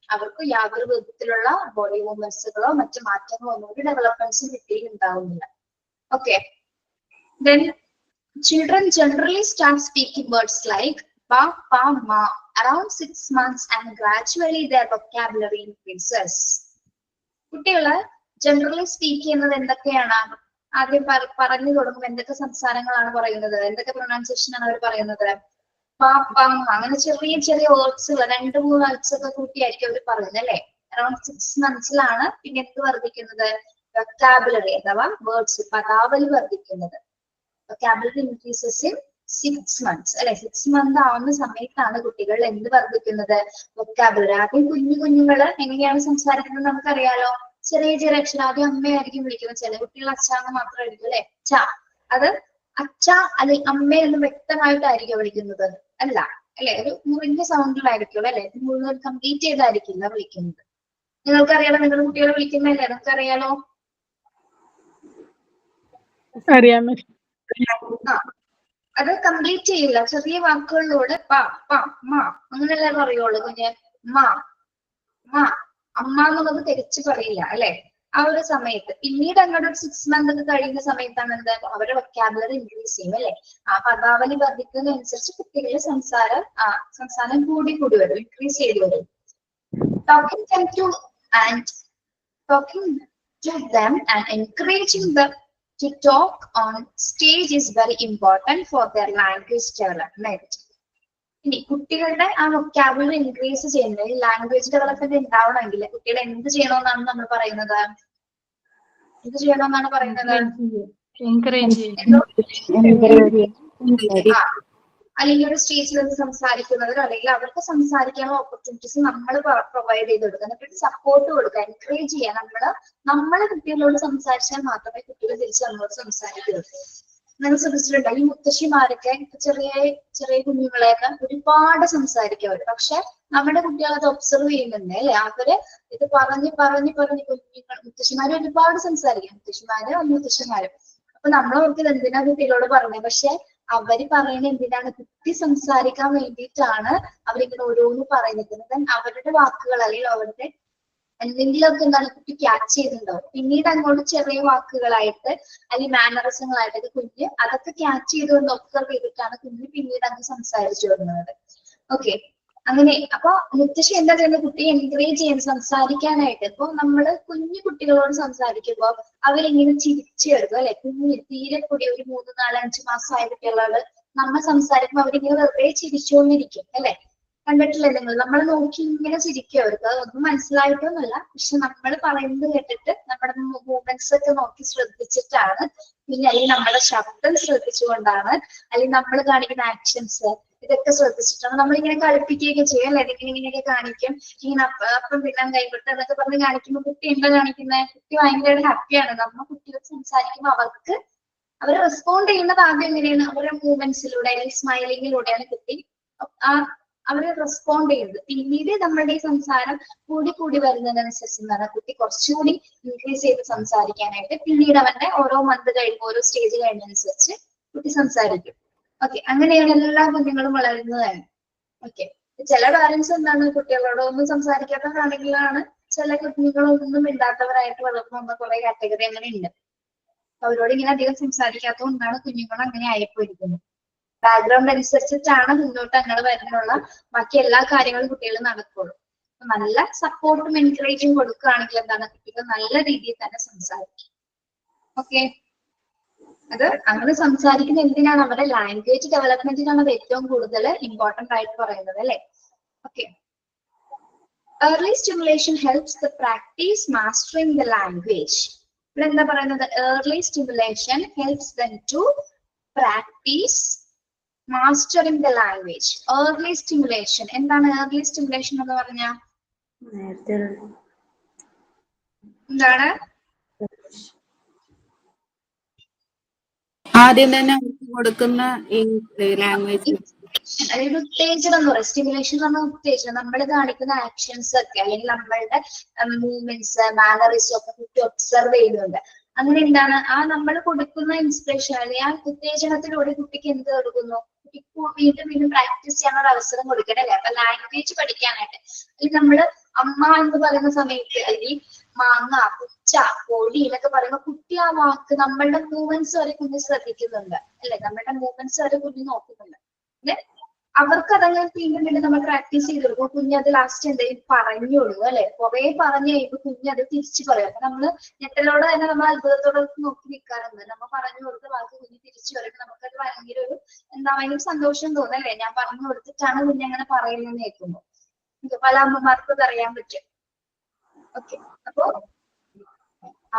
അവർക്ക് യാതൊരു വിധത്തിലുള്ള ബോഡി മൂവ്മെന്റ്സുകളോ മറ്റു മാറ്റങ്ങളോ ഒന്നും ഒരു ഡെവലപ്മെന്റ്സും കുട്ടിയിൽ ഉണ്ടാവുന്നില്ല. Okay, then children generally start speaking words like ba, pa, ma around 6 months and gradually their vocabulary increases. കുട്ടികള് ജനറലി സ്പീക്ക് ചെയ്യുന്നത് എന്തൊക്കെയാണ്? ആദ്യം പറഞ്ഞു തുടങ്ങും എന്തൊക്കെ സംസാരങ്ങളാണ് പറയുന്നത്, എന്തൊക്കെ പ്രൊനൗൺസിയേഷൻ ആണ് അവർ പറയുന്നത്? പാ, പാ, അങ്ങനെ ചെറിയ ചെറിയ വേർഡ്സ് 2-3 വേർഡ്സ് ഒക്കെ കൂട്ടിയായിരിക്കും അവർ പറയുന്നത് അല്ലെ. അറൌണ്ട് 6 monthsലാണ് പിന്നെ എന്ത് വർദ്ധിക്കുന്നത്, വൊക്കാബുലറി അഥവാ വേർഡ്സ് പദാവലി വർദ്ധിക്കുന്നത്. vocabulary increases in 6 months അല്ലെ. 6 month ആവുന്ന സമയത്താണ് കുട്ടികൾ എന്ത് വർദ്ധിക്കുന്നത്, vocabulary. ആദ്യം കുഞ്ഞുങ്ങള് എങ്ങനെയാണ് സംസാരിക്കുന്നത് നമുക്കറിയാലോ, ചെറിയ ചെറിയ അക്ഷരം. ആദ്യം അമ്മയായിരിക്കും വിളിക്കുന്നത്, ചില കുട്ടികൾ അച്ഛാന്ന് മാത്രമായിരിക്കും അല്ലെ. ച, അത് അച്ഛ അല്ലെങ്കിൽ അമ്മ എന്ന് വ്യക്തമായിട്ടായിരിക്കും വിളിക്കുന്നത് അല്ല അല്ലെ, ഒരു മുറിഞ്ഞ സൗണ്ടിലായിരിക്കും അല്ലെ, മുഴുവൻ കംപ്ലീറ്റ് ചെയ്തായിരിക്കില്ല വിളിക്കുന്നത്. നിങ്ങൾക്കറിയാലോ, നിങ്ങളുടെ കുട്ടികളെ വിളിക്കുന്നതല്ലേ, നിങ്ങൾക്കറിയാലോ. അത് കംപ്ലീറ്റ് ചെയ്യില്ല, ചെറിയ വാക്കുകളിലൂടെ പ, പ, മ അങ്ങനെയല്ലേ പറയുള്ളൂ കുഞ്ഞ്. മ, മ, അമ്മ എന്നുള്ളത് തിരിച്ചു പറയില്ല അല്ലെ ആ ഒരു സമയത്ത്. പിന്നീട് അങ്ങോട്ട് 6 month ഒക്കെ കഴിയുന്ന സമയത്താണ് എന്താ അവരുടെ വൊക്കാബുലറി ഇൻക്രീസ് ചെയ്യും അല്ലെ. ആ പദാവലി വർദ്ധിക്കുന്നതനുസരിച്ച് കുട്ടികളുടെ സംസാരം കൂടി വരും, ഇൻക്രീസ് ചെയ്ത് വരും. Talking to them and encouraging them to talk on stage is very important for their language development. ഇനി കുട്ടികളുടെ ആ വൊക്കാബുലറി ഇൻക്രീസ് ചെയ്യുന്നത് ലാംഗ്വേജ് ഡെവലപ്മെന്റ് ഉണ്ടാവണമെങ്കിൽ കുട്ടികൾ എന്ത് ചെയ്യണമെന്നാണ് നമ്മൾ പറയുന്നത്? അല്ലെങ്കിൽ ഒരു സ്റ്റേജിൽ നിന്ന് സംസാരിക്കുന്നവരോ അല്ലെങ്കിൽ അവർക്ക് സംസാരിക്കാനുള്ള ഓപ്പർച്യൂണിറ്റീസ് നമ്മൾ പ്രൊവൈഡ് ചെയ്ത് കൊടുക്കുക, എന്നിട്ട് സപ്പോർട്ട് കൊടുക്കുക, എൻകറേജ് ചെയ്യാൻ. നമ്മളെ കുട്ടികളോട് സംസാരിച്ചാൽ മാത്രമേ കുട്ടികൾ തിരിച്ച് നമ്മളോട് സംസാരിക്കുള്ളൂ. നിങ്ങൾ ശ്രദ്ധിച്ചിട്ടുണ്ടോ, ഈ മുത്തശ്ശിമാരൊക്കെ ചെറിയ ചെറിയ കുഞ്ഞുങ്ങളെയൊക്കെ ഒരുപാട് സംസാരിക്കും അവര്. പക്ഷെ നമ്മുടെ കുട്ടികൾ അത് ഒബ്സർവ് ചെയ്യുന്നുണ്ട് അല്ലെ. അവര് ഇത് പറഞ്ഞ് കുഞ്ഞുങ്ങൾ മുത്തശ്ശിമാര് ഒരുപാട് സംസാരിക്കും, മുത്തശ്ശിമാരും. അപ്പൊ നമ്മളവർക്ക് ഇത് എന്തിനാ കുട്ടികളോട് പറഞ്ഞത്, പക്ഷെ അവര് പറയുന്നത് എന്തിനാണ്, കുട്ടി സംസാരിക്കാൻ വേണ്ടിയിട്ടാണ് അവരിങ്ങനെ ഓരോന്ന് പറയുന്നത്. അവരുടെ വാക്കുകൾ അല്ലെങ്കിൽ അവരുടെ എന്തെങ്കിലുമൊക്കെ എന്താണ് കുട്ടി ക്യാച്ച് ചെയ്തിട്ടുണ്ടാവും. പിന്നീട് അങ്ങോട്ട് ചെറിയ വാക്കുകളായിട്ട് അല്ലെങ്കിൽ മാനറിസങ്ങളായിട്ടൊക്കെ കുഞ്ഞ് അതൊക്കെ ക്യാച്ച് ചെയ്തുകൊണ്ട് ഒബ്സർവ് ചെയ്തിട്ടാണ് കുഞ്ഞ് പിന്നീട് അങ്ങ് സംസാരിച്ചു വരുന്നത്. ഓക്കെ, അങ്ങനെ അപ്പൊ മുത്തശ്ശി എന്താ ചെയ്യുന്നത്, കുട്ടിയെ എൻകറേജ് ചെയ്യാൻ സംസാരിക്കാനായിട്ട്. ഇപ്പൊ നമ്മള് കുഞ്ഞു കുട്ടികളോട് സംസാരിക്കുമ്പോൾ അവരിങ്ങനെ ചിരിച്ചു വരുന്നു അല്ലെ. കുഞ്ഞ് തീരെ കൂടി ഒരു 3, 4, 5 മാസമായ കുട്ടികളോട് നമ്മൾ സംസാരിക്കുമ്പോൾ അവരിങ്ങനെ വെറുതെ ചിരിച്ചുകൊണ്ടിരിക്കും അല്ലെ. കണ്ടിട്ടില്ലേ നിങ്ങൾ? നമ്മൾ നോക്കി ഇങ്ങനെ ചിരിക്കും. അവർക്ക് ഒന്നും മനസ്സിലായിട്ടൊന്നുമല്ല, പക്ഷെ നമ്മൾ പറയുന്നത് കേട്ടിട്ട് നമ്മുടെ മൂവ്മെന്റ്സ് ഒക്കെ നോക്കി ശ്രദ്ധിച്ചിട്ടാണ്, പിന്നെ അല്ലെങ്കിൽ നമ്മുടെ ശബ്ദം ശ്രദ്ധിച്ചുകൊണ്ടാണ്, അല്ലെങ്കിൽ നമ്മൾ കാണിക്കുന്ന ആക്ഷൻസ് ഇതൊക്കെ ശ്രദ്ധിച്ചിട്ടാണ് നമ്മളിങ്ങനെ കളിപ്പിക്കുകയൊക്കെ ചെയ്യും അല്ലെ. ഇങ്ങനെയൊക്കെ കാണിക്കും, ഇങ്ങനെ അപ്പം പിന്നെ കൈവിട്ട് എന്നൊക്കെ പറഞ്ഞ് കാണിക്കുമ്പോൾ കുട്ടി എന്താ കാണിക്കുന്നത്? കുട്ടി ഭയങ്കരമായിട്ട് ഹാപ്പിയാണ്. നമ്മൾ കുട്ടികൾ സംസാരിക്കുമ്പോൾ അവർക്ക് അവർ റെസ്പോണ്ട് ചെയ്യുന്നത് ആദ്യം എങ്ങനെയാണ്? അവരുടെ മൂവ്മെന്റ്സിലൂടെ അല്ലെങ്കിൽ സ്മൈലിങ്ങിലൂടെയാണ് കുട്ടി അവര് റെസ്പോണ്ട് ചെയ്യുന്നത്. പിന്നീട് നമ്മളുടെ ഈ സംസാരം കൂടി വരുന്നതിനനുസരിച്ച് എന്താണ് കുട്ടി കുറച്ചുകൂടി ഇൻക്രീസ് ചെയ്ത് സംസാരിക്കാനായിട്ട് പിന്നീട് അവന്റെ ഓരോ മന്ത് കഴിയുമ്പോൾ ഓരോ സ്റ്റേജ് കഴിയുന്നതനുസരിച്ച് കുട്ടി സംസാരിക്കും. ഓക്കെ, അങ്ങനെയാണ് എല്ലാ കുഞ്ഞുങ്ങളും വളരുന്നതാണ്. ഓക്കെ, ചില പാരന്റ്സ് എന്താണ് കുട്ടികളോട് ഒന്നും സംസാരിക്കാത്തവരാണെങ്കിലാണ് ചില കുഞ്ഞുങ്ങളൊന്നും മിണ്ടാത്തവരായിട്ട് വളർന്നു വന്ന കുറെ കാറ്റഗറി അങ്ങനെ ഉണ്ട്. അവരോട് ഇങ്ങനെ അധികം സംസാരിക്കാത്തതുകൊണ്ടാണ് കുഞ്ഞുങ്ങൾ അങ്ങനെ ആയിപ്പോയിരിക്കുന്നത്. ബാക്ക്ഗ്രൗണ്ട് അനുസരിച്ചിട്ടാണ് മുന്നോട്ട് അങ്ങനെ വരുന്നുള്ള ബാക്കി എല്ലാ കാര്യങ്ങളും കുട്ടികൾ നടക്കുള്ളൂ. നല്ല സപ്പോർട്ടും എൻകറേജും കൊടുക്കുകയാണെങ്കിൽ എന്താണ് കുട്ടികൾ നല്ല രീതിയിൽ തന്നെ സംസാരിക്കും. ഓക്കെ, അത് അങ്ങനെ സംസാരിക്കുന്ന എന്തിനാണ്? അവരുടെ ലാംഗ്വേജ് ഡെവലപ്മെന്റിനാണ് അത് ഏറ്റവും കൂടുതൽ ഇമ്പോർട്ടന്റ് ആയിട്ട് പറയുന്നത് അല്ലെ. Okay, early stimulation helps the practice mastering the language. ഇവിടെ എന്താ പറയുന്നത്? early stimulation helps them to practice mastering the language. early stimulation എന്താണ്? early stimulation എന്ന് പറഞ്ഞാൽ എന്താണ്? ആദ്യം തന്നെ കൊടുക്കുന്ന ഈ ലാംഗ്വേജ് അതായത് ഉത്തേജനം എന്ന് പറയും. സ്റ്റിമുലേഷൻ എന്ന് പറഞ്ഞാൽ ഉത്തേജനം. നമ്മൾ കാണിക്കുന്ന ആക്ഷൻസ് ഒക്കെ അല്ലെങ്കിൽ നമ്മളുടെ മൂവ്മെന്റ്സ് മാനറിസം ഒക്കെ കുട്ടി ഒബ്സർവ് ചെയ്യുന്നുണ്ട്. അങ്ങനെ എന്താണ് നമ്മൾ കൊടുക്കുന്ന ഇൻസ്പിറേഷൻ അല്ലെങ്കിൽ ആ ഉത്തേജനത്തിലൂടെ കുട്ടിക്ക് എന്ത് കൊടുക്കുന്നു? കുട്ടിക്ക് വീണ്ടും പ്രാക്ടീസ് ചെയ്യാനുള്ള അവസരം കൊടുക്കണല്ലേ. അപ്പൊ ലാംഗ്വേജ് പഠിക്കാനായിട്ട് അല്ലെങ്കിൽ നമ്മള് അമ്മ എന്ന് പറയുന്ന സമയത്ത് അല്ലെങ്കിൽ മാങ്ങ, പുച്ച, പൊടി എന്നൊക്കെ പറയുമ്പോൾ കുട്ടി ആ വാക്ക് നമ്മളുടെ മൂവ്മെന്റ്സ് വരെ കുഞ്ഞ് ശ്രദ്ധിക്കുന്നുണ്ട് അല്ലെ. നമ്മളുടെ മൂവ്മെന്റ്സ് വരെ കുഞ്ഞ് നോക്കുന്നുണ്ട്. അവർക്ക് അതങ്ങനെ വീണ്ടും നമ്മൾ പ്രാക്ടീസ് ചെയ്ത് കൊടുക്കും. കുഞ്ഞ് അത് ലാസ്റ്റ് എന്തെങ്കിലും പറഞ്ഞോളൂ അല്ലെ. കുറെ പറഞ്ഞു കഴിയുമ്പോൾ കുഞ്ഞ് അത് തിരിച്ചു പറയും. അപ്പൊ നമ്മള് ഞെട്ടലോടെ തന്നെ നമ്മൾ അത്ഭുതത്തോടെ നോക്കി നിൽക്കാറുണ്ട്. നമ്മൾ പറഞ്ഞു കൊടുത്ത വാക്ക് കുഞ്ഞ് തിരിച്ചു പറയുമ്പോൾ നമുക്കത് ഭയങ്കര ഒരു ഭയങ്കര സന്തോഷം തോന്നും അല്ലെ. ഞാൻ പറഞ്ഞു കൊടുത്തിട്ടാണ് കുഞ്ഞ് അങ്ങനെ പറയുന്നത് കേൾക്കുമ്പോൾ. പല അമ്മമാർക്കും അത് അറിയാൻ പറ്റും. ഓക്കെ, അപ്പോ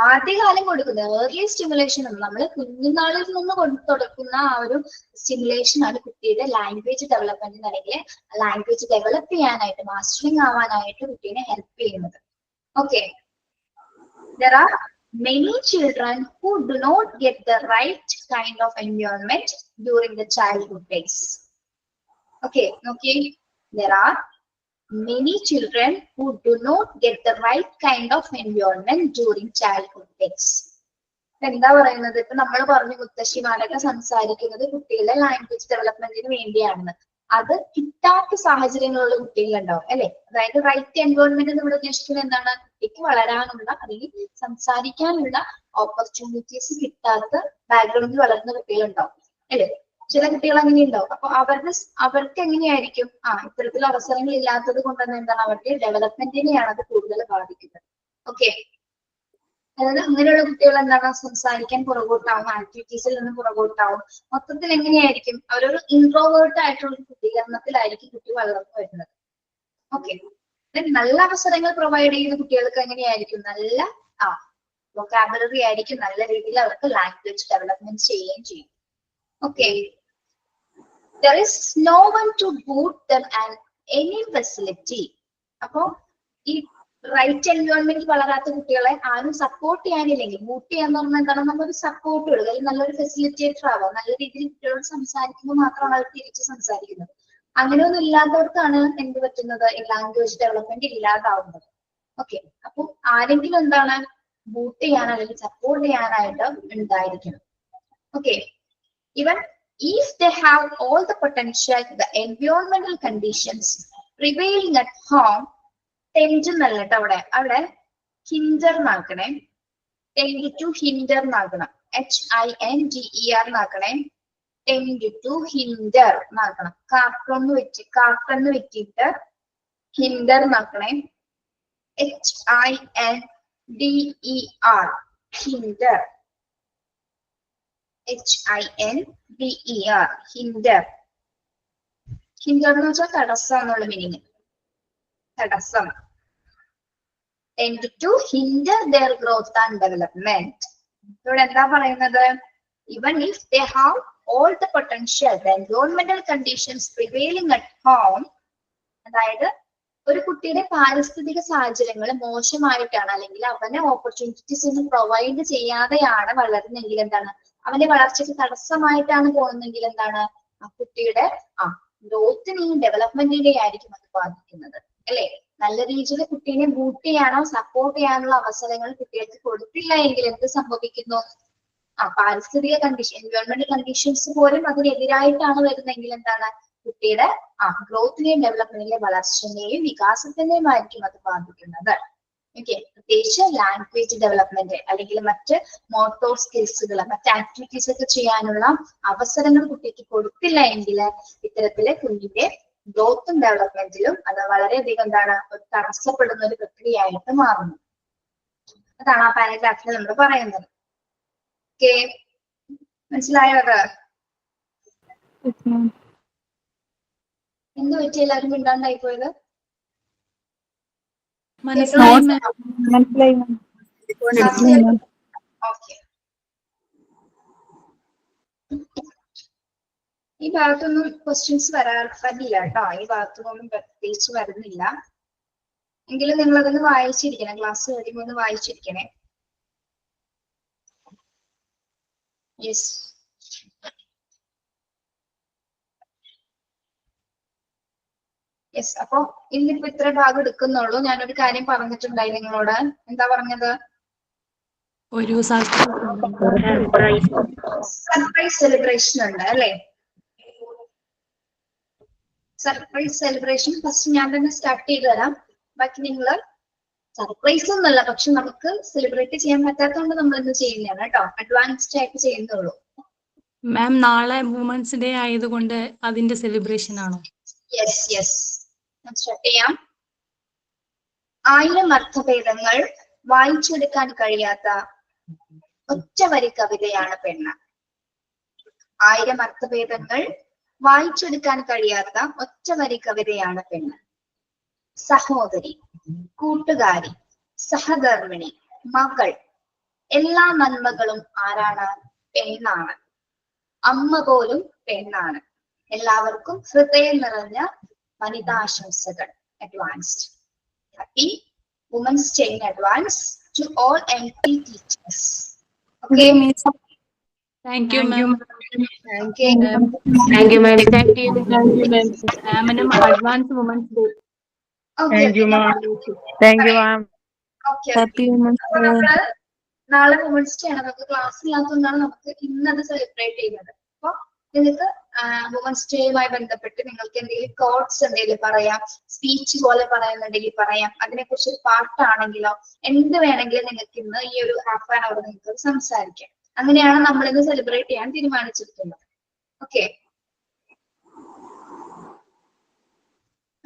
ആദ്യകാലം കൊടുക്കുന്ന ഏർലി സ്റ്റിമുലേഷൻ എന്ന് നമ്മൾ കുഞ്ഞുനാളിൽ നിന്ന് തുടക്കുന്ന ആ ഒരു സ്റ്റിമുലേഷൻ ആണ് കുട്ടിയുടെ ലാംഗ്വേജ് ഡെവലപ്മെന്റിന് അല്ലെങ്കിൽ ലാംഗ്വേജ് ഡെവലപ്പ് ചെയ്യാനായിട്ട് മാസ്റ്ററിങ് ആവാനായിട്ട് കുട്ടീനെ ഹെൽപ്പ് ചെയ്യുന്നത്. Okay, there are many children who do not get the right kind of environment during the childhood days. Okay, there are many children who do not get the right kind of environment during childhood days. എന്താ പറയുന്നത്? ഇപ്പൊ നമ്മൾ പറഞ്ഞു മുത്തശ്ശിമാരൊക്കെ സംസാരിക്കുന്നത് കുട്ടികളുടെ language ഡെവലപ്മെന്റിന് വേണ്ടിയാണെന്ന്. അത് കിട്ടാത്ത സാഹചര്യങ്ങളുള്ള കുട്ടികളുണ്ടാവും അല്ലെ. അതായത് റൈറ്റ് എൻവയോൺമെന്റ് എന്ന് ഇവിടെ ഉദ്ദേശിക്കുന്നത് എന്താണ്? കുട്ടിക്ക് വളരാനുള്ള അല്ലെങ്കിൽ സംസാരിക്കാനുള്ള ഓപ്പർച്യൂണിറ്റീസ് കിട്ടാത്ത ബാക്ക്ഗ്രൗണ്ടിൽ വളർന്ന കുട്ടികളുണ്ടാവും അല്ലെ. ചില കുട്ടികൾ അങ്ങനെ ഉണ്ടാവും. അപ്പൊ അവർക്ക് എങ്ങനെയായിരിക്കും? ഇത്തരത്തിലുള്ള അവസരങ്ങൾ ഇല്ലാത്തത് കൊണ്ട് തന്നെ എന്താണ് അവരുടെ ഡെവലപ്മെന്റിനെയാണ് അത് കൂടുതൽ ബാധിക്കുന്നത്. ഓക്കെ, അതായത് അങ്ങനെയുള്ള കുട്ടികൾ എന്താണ് സംസാരിക്കാൻ പുറകോട്ടാവും, ആക്ടിവിറ്റീസിൽ നിന്ന് പുറകോട്ടാവും. മൊത്തത്തിൽ എങ്ങനെയായിരിക്കും? അവരൊരു ഇൻട്രോവേർട്ട് ആയിട്ടുള്ള പ്രതികരണത്തിലായിരിക്കും കുട്ടി വളർന്നു വരുന്നത്. ഓക്കെ, നല്ല അവസരങ്ങൾ പ്രൊവൈഡ് ചെയ്യുന്ന കുട്ടികൾക്ക് എങ്ങനെയായിരിക്കും? നല്ല വൊക്കാബുലറി ആയിരിക്കും, നല്ല രീതിയിൽ അവർക്ക് ലാംഗ്വേജ് ഡെവലപ്മെന്റ് ചെയ്യുകയും ചെയ്യും. Okay, there is no one to boot them and any facility. അപ്പോ ഈ റൈറ്റ് എൻവയോൺമെന്റ് വളരാത്ത കുട്ടികളെ ആരും സപ്പോർട്ട് ചെയ്യാനില്ലെങ്കിൽ, ബൂട്ട് ചെയ്യാന്ന് പറഞ്ഞാൽ എന്താണ്? നമ്മളൊരു സപ്പോർട്ട് കൊടുക്കുക, അല്ലെങ്കിൽ നല്ലൊരു ഫെസിലിറ്റേറ്റർ ആവുക. നല്ല രീതിയിൽ കുട്ടികളോട് സംസാരിക്കുമ്പോൾ മാത്രമാണ് അവർ തിരിച്ച് സംസാരിക്കുന്നത്. അങ്ങനെയൊന്നും ഇല്ലാത്തവർക്കാണ് എന്ത് പറ്റുന്നത്? Language development ഇല്ലാതാവുന്നത്. ഓക്കെ, അപ്പൊ ആരെങ്കിലും എന്താണ് ബൂട്ട് ചെയ്യാൻ അല്ലെങ്കിൽ സപ്പോർട്ട് ചെയ്യാനായിട്ട് ഉണ്ടായിരിക്കണം. Okay, even if they have all the potential, the environmental conditions prevailing at home tend എന്നല്ല കേട്ടോ അവിടെ ഹിൻഡർ എന്നാക്കണേ. ടെൻഡ് ടു ഹിൻഡർ എന്നാക്കണം. HINDER എന്നാക്കണേ. ടെൻഡ് ടു ഹിൻഡർ എന്നാക്കണം. കാർട്ടൺ വെച്ചിട്ട് ഹിൻഡർ എന്നാക്കണേ. HINDER hinder. HINDER hinder. Hinder എന്ന് വെച്ചാൽ തടസ്സം എന്നുള്ള മീനിങ്. തടസ്സം. Tend to hinder their growth and development. ഇവിടെ എന്താ പറയുന്നത്? Even if they have all the potential, the environmental conditions prevailing at home, അതായത് ഒരു കുട്ടിയുടെ പാരിസ്ഥിതിക സാഹചര്യങ്ങൾ മോശമായിട്ടാണ്, അല്ലെങ്കിൽ അവന് ഓപ്പർച്യൂണിറ്റീസ് ഒന്നും പ്രൊവൈഡ് ചെയ്യാതെയാണ് വളരുന്നെങ്കിൽ എന്താണ്, അവന്റെ വളർച്ചയ്ക്ക് തടസ്സമായിട്ടാണ് പോകുന്നെങ്കിൽ എന്താണ്, ആ കുട്ടിയുടെ ഗ്രോത്തിനെയും ഡെവലപ്മെന്റിനെയും ആയിരിക്കും അത് ബാധിക്കുന്നത്, അല്ലെ? നല്ല രീതിയിൽ കുട്ടീനെ ബൂട്ട് ചെയ്യാനോ സപ്പോർട്ട് ചെയ്യാനുള്ള അവസരങ്ങൾ കുട്ടികൾക്ക് കൊടുത്തില്ല എങ്കിൽ എന്ത് സംഭവിക്കുന്നു? പാരിസ്ഥിതിക കണ്ടീഷൻ, എൻവയോൺമെന്റൽ കണ്ടീഷൻസ് പോലും അതിനെതിരായിട്ടാണ് വരുന്നെങ്കിൽ എന്താണ്, കുട്ടിയുടെ ഗ്രോത്തിനെയും ഡെവലപ്മെന്റിലെ വളർച്ചയെയും വികാസത്തിനെയും ആയിരിക്കും അത് ബാധിക്കുന്നത്. ഓക്കെ, പ്രത്യേകിച്ച് ലാംഗ്വേജ് ഡെവലപ്മെന്റ് അല്ലെങ്കിൽ മറ്റ് മോട്ടോർ സ്കിൽസുകൾ, മറ്റ് ആക്ടിവിറ്റീസ് ഒക്കെ ചെയ്യാനുള്ള അവസരങ്ങൾ കുട്ടിക്ക് കൊടുത്തില്ല എങ്കിൽ ഇത്തരത്തില് കുഞ്ഞിന്റെ ഗ്രോത്തും ഡെവലപ്മെന്റിലും അത് വളരെയധികം എന്താണ്, ഒരു തടസ്സപ്പെടുന്ന ഒരു പ്രക്രിയയായിട്ട് മാറുന്നു. അതാണ് ആ പാരഗ്രാഫിൽ നമ്മൾ പറയുന്നത്. ഓക്കെ, മനസ്സിലായോ? അത് എന്ത് പറ്റി എല്ലാവരും മിണ്ടാണ്ടായി പോയത്? ഓക്കെ, ഈ ഭാഗത്തൊന്നും ക്വസ്റ്റ്യൻസ് വരില്ല കേട്ടോ. ഈ ഭാഗത്തൊന്നും പ്രത്യേകിച്ച് വരുന്നില്ല. എങ്കിലും നിങ്ങൾ അതൊന്ന് വായിച്ചിരിക്കണം, ക്ലാസ് കഴിയുമ്പോൾ ഒന്ന് വായിച്ചിരിക്കണേ. Yes, yes. അപ്പൊ ഇന്നിപ്പോ ഇത്ര ഭാഗം എടുക്കുന്നുള്ളൂ. ഞാനൊരു കാര്യം പറഞ്ഞിട്ടുണ്ടായി നിങ്ങളോട്. എന്താ പറഞ്ഞത്? ഒരു സർപ്രൈസ് സെലിബ്രേഷൻ ഉണ്ട് അല്ലെ? സർപ്രൈസ് സെലിബ്രേഷൻ ഫസ്റ്റ് ഞാൻ തന്നെ സ്റ്റാർട്ട് ചെയ്ത് തരാം. ബാക്കി നിങ്ങള് സർപ്രൈസ് ഒന്നല്ല, പക്ഷെ നമുക്ക് സെലിബ്രേറ്റ് ചെയ്യാൻ പറ്റാത്തതുകൊണ്ട് നമ്മൾ ഇന്ന് ചെയ്യുന്നതാണ് കേട്ടോ. അഡ്വാൻസ്ഡ് ആയിട്ട് ചെയ്യുന്നുള്ളൂ. മാം, നാളെ വുമൻസ് ഡേ ആയതുകൊണ്ട് അതിന്റെ സെലിബ്രേഷൻ ആണോ? യെസ് യെസ്, സ്റ്റാർട്ട് ചെയ്യാം. 1000 അർത്ഥഭേദങ്ങൾ വായിച്ചെടുക്കാൻ കഴിയാത്ത ഒറ്റ വരി കവിതയാണ് പെണ്ണ്. 1000 അർത്ഥഭേദങ്ങൾ വായിച്ചെടുക്കാൻ കഴിയാത്ത ഒറ്റ വരി കവിതയാണ് പെണ്ണ്. സഹോദരി, കൂട്ടുകാരി, സഹധർമ്മിണി, മകൾ, എല്ലാ നന്മകളും ആരാണ്? പെണ്ണാണ്. അമ്മ പോലും പെണ്ണാണ്. എല്ലാവർക്കും ഹൃദയം നിറഞ്ഞ വനിതാശംസകൾ. Advanced happy women's day in advance to all MP teachers. Okay. Thank you ma'am. Okay. Thank you, ma'am. Thank you. മാമിനും advance women's day. Okay. Thank you, ma'am. Thank you, ma'am. Okay. Happy Women's അപ്പൊ Day. നമ്മള് നാളെ women's day ആണ്. നമുക്ക് class ഇല്ലാത്തതുകൊണ്ടാണ് നമുക്ക് ഇന്നത് celebrate ചെയ്യുന്നത്. അപ്പൊ നിങ്ങൾക്ക് വുമൻസ് ഡേയുമായി ബന്ധപ്പെട്ട് നിങ്ങൾക്ക് എന്തെങ്കിലും കോട്സ് എന്തെങ്കിലും പറയാം, സ്പീച്ച് പോലെ പറയുന്നുണ്ടെങ്കിൽ പറയാം, അതിനെക്കുറിച്ച് ഒരു പാട്ടാണെങ്കിലോ എന്ത് വേണമെങ്കിലും നിങ്ങൾക്ക് ഇന്ന് ഈ ഒരു ഹാഫ് ആൻ അവർ നിങ്ങൾക്ക് സംസാരിക്കാം. അങ്ങനെയാണ് നമ്മൾ ഇന്ന് സെലിബ്രേറ്റ് ചെയ്യാൻ തീരുമാനിച്ചിരിക്കുന്നത്. ഓക്കെ,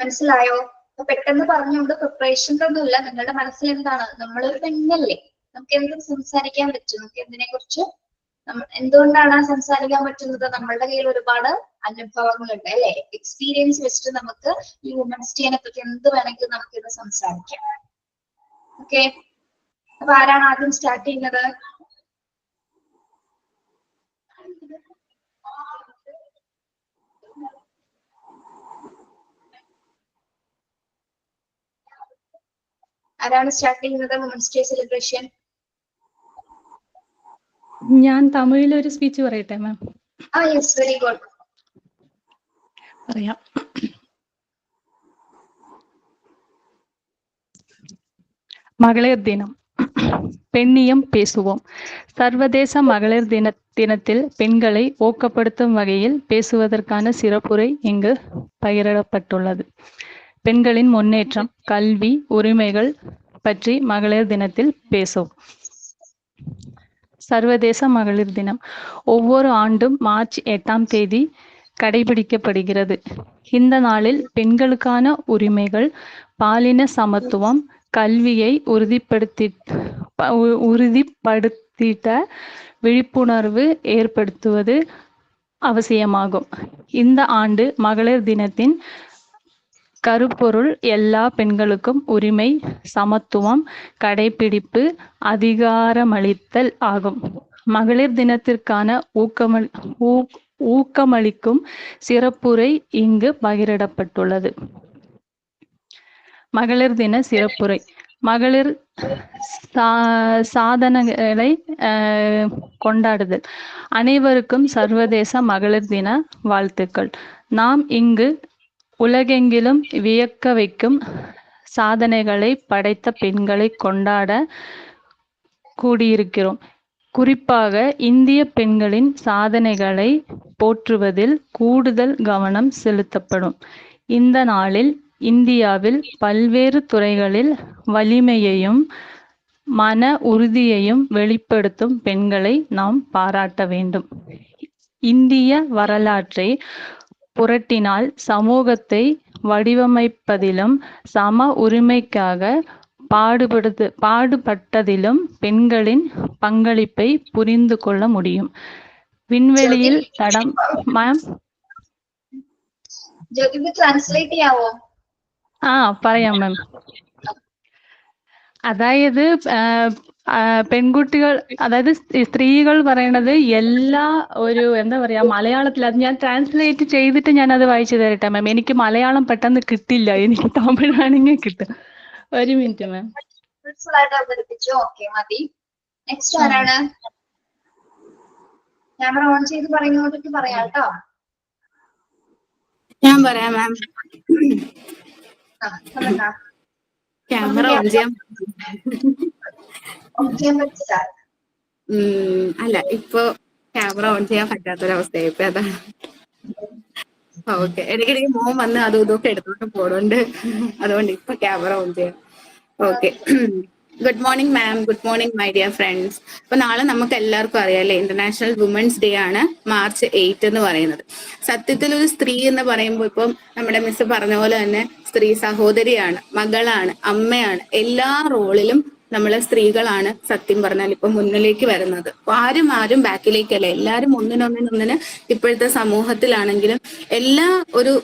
മനസ്സിലായോ? അപ്പൊ പെട്ടെന്ന് പറഞ്ഞുകൊണ്ട് പ്രിപ്പറേഷൻ്റെ ഒന്നുമില്ല. നിങ്ങളുടെ മനസ്സിൽ എന്താണ്, നമ്മളൊരു പെണ്ണല്ലേ, നമുക്ക് എന്തും സംസാരിക്കാൻ പറ്റും. നമുക്ക് എന്തിനെ കുറിച്ച് എന്തുകൊണ്ടാണ് സംസാരിക്കാൻ പറ്റുന്നത്? നമ്മളുടെ കയ്യിൽ ഒരുപാട് അനുഭവങ്ങളുണ്ട് അല്ലെ? എക്സ്പീരിയൻസ് വെച്ചിട്ട് നമുക്ക് ഈ വുമൻസ് ഡേനെ പറ്റി എന്ത് വേണമെങ്കിലും നമുക്ക് ഇത് സംസാരിക്കാം. ഓക്കെ, അപ്പൊ ആരാണ് ആദ്യം സ്റ്റാർട്ട് ചെയ്യുന്നത്? ആരാണ് സ്റ്റാർട്ട് ചെയ്യുന്നത് വുമൻസ് ഡേ സെലിബ്രേഷൻ? ഞാൻ തമിഴിൽ ഒരു സ്പീച്ച് പറയട്ടെ മാം? Yes, very good. പറയാം. மகளிர் தினம். பெண்ணியம் பேசுவோம். சர்வதேச மகளிர் தினத்தில் பெண்களை ஊக்கப்படுத்தும் வகையில் பேசுவதற்கான சிறப்புரை இங்கு பகிரப்பட்டுள்ளது. பெண்களின் முன்னேற்றம், கல்வி, உரிமைகள் பற்றி மகளிர் தினத்தில் பேசும். சர்வதேச மகளிர் தினம் ஒவ்வொரு ஆண்டும் மார்ச் 8ஆம் தேதி கடைபிடிக்கப்படுகிறது. இந்த நாளில் பெண்களுக்கான உரிமைகள், பாலின சமத்துவம், கல்வியை உறுதிப்படுத்திட விழிப்புணர்வு ஏற்படுத்துவது அவசியமாகும். இந்த ஆண்டு மகளிர் தினத்தின் கருப்பொருள் எல்லா பெண்களுக்கும் உரிமை, சமத்துவம், கடைபிடிப்பு, அதிகாரமளித்தல் ஆகும். மகளிர் தினத்திற்கான ஊக்கமளிக்கும் சிறப்புரை இங்கு பகிரப்பட்டுள்ளது. மகளிர் தின சிறப்புரை. மகளிர் சாதனைகளை கொண்டாடுதல். அனைவருக்கும் சர்வதேச மகளிர் தின வாழ்த்துக்கள். நாம் இங்கு உலகெங்கிலும் வியக்க வைக்கும் சாதனைகளை படைத்த பெண்களை கொண்டாட கூடியிருக்கிறோம். குறிப்பாக இந்திய பெண்களின் சாதனைகளை போற்றுவதில் கூடுதல் கவனம் செலுத்தப்படும். இந்த நாளில் இந்தியாவில் பல்வேறு துறைகளில் வலிமையையும் மன உறுதியையும் வெளிப்படுத்தும் பெண்களை நாம் பாராட்ட வேண்டும். இந்திய வரலாற்றை புரட்டினால் சமூகத்தை வடிவமைப்பதிலும் சம உரிமைக்காக பாடுபட்டதிலும் பெண்களின் பங்களிப்பை புரிந்து கொள்ள முடியும். വിൻവെളിയിൽ തടം മാം ട്രാൻസ്ലേറ്റ് ചെയ്യാവോ? പറയാം മാം. അതായത് പെൺകുട്ടികൾ, അതായത് സ്ത്രീകൾ പറയണത് എല്ലാ ഒരു എന്താ പറയാ മലയാളത്തിൽ, അത് ഞാൻ ട്രാൻസ്ലേറ്റ് ചെയ്തിട്ട് ഞാൻ അത് വായിച്ചു തരട്ടെ മാം. എനിക്ക് മലയാളം പെട്ടെന്ന് കിട്ടില്ല, എനിക്ക് തമിഴാണെങ്കിൽ കിട്ടും. ഒരു മിനിറ്റ് മാം. നെക്സ്റ്റ് ആരാണ്? ക്യാമറ ഓൺ ചെയ്ത് പറയുന്നവർക്ക് പറയാം കേട്ടോ. ഞാൻ പറയാം മാം. ക്യാമറ ഓൺ ചെയ്യാൻ അല്ല, ഇപ്പൊ ക്യാമറ ഓൺ ചെയ്യാൻ പറ്റാത്തൊരവസ്ഥയായി. ഇപ്പൊ അതാണ്. ഓക്കെ, ഇടയ്ക്കിടയ്ക്ക് മോൻ വന്ന് അതും ഇതൊക്കെ എടുത്തോണ്ട് പോണുണ്ട്, അതുകൊണ്ട് ഇപ്പൊ ക്യാമറ ഓൺ ചെയ്യാം. Okay. Good morning ma'am. Good morning my dear friends. അപ്പൊ നാളെ നമുക്ക് എല്ലാവർക്കും അറിയാം അല്ലെ, ഇന്റർനാഷണൽ വുമൻസ് ഡേ ആണ്, മാർച്ച് 8 എന്ന് പറയുന്നത്. സത്യത്തിൽ ഒരു സ്ത്രീ എന്ന് പറയുമ്പോൾ ഇപ്പം നമ്മുടെ മിസ് പറഞ്ഞ പോലെ തന്നെ സ്ത്രീ സഹോദരിയാണ്, മകളാണ്, അമ്മയാണ്. എല്ലാ റോളിലും നമ്മളെ സ്ത്രീകളാണ് സത്യം പറഞ്ഞാൽ ഇപ്പൊ മുന്നിലേക്ക് വരുന്നത്. അപ്പൊ ആരും ബാക്കിലേക്കല്ല, എല്ലാരും ഒന്നിനൊന്നിനൊന്നിന് ഇപ്പോഴത്തെ സമൂഹത്തിലാണെങ്കിലും എല്ലാ ഒരു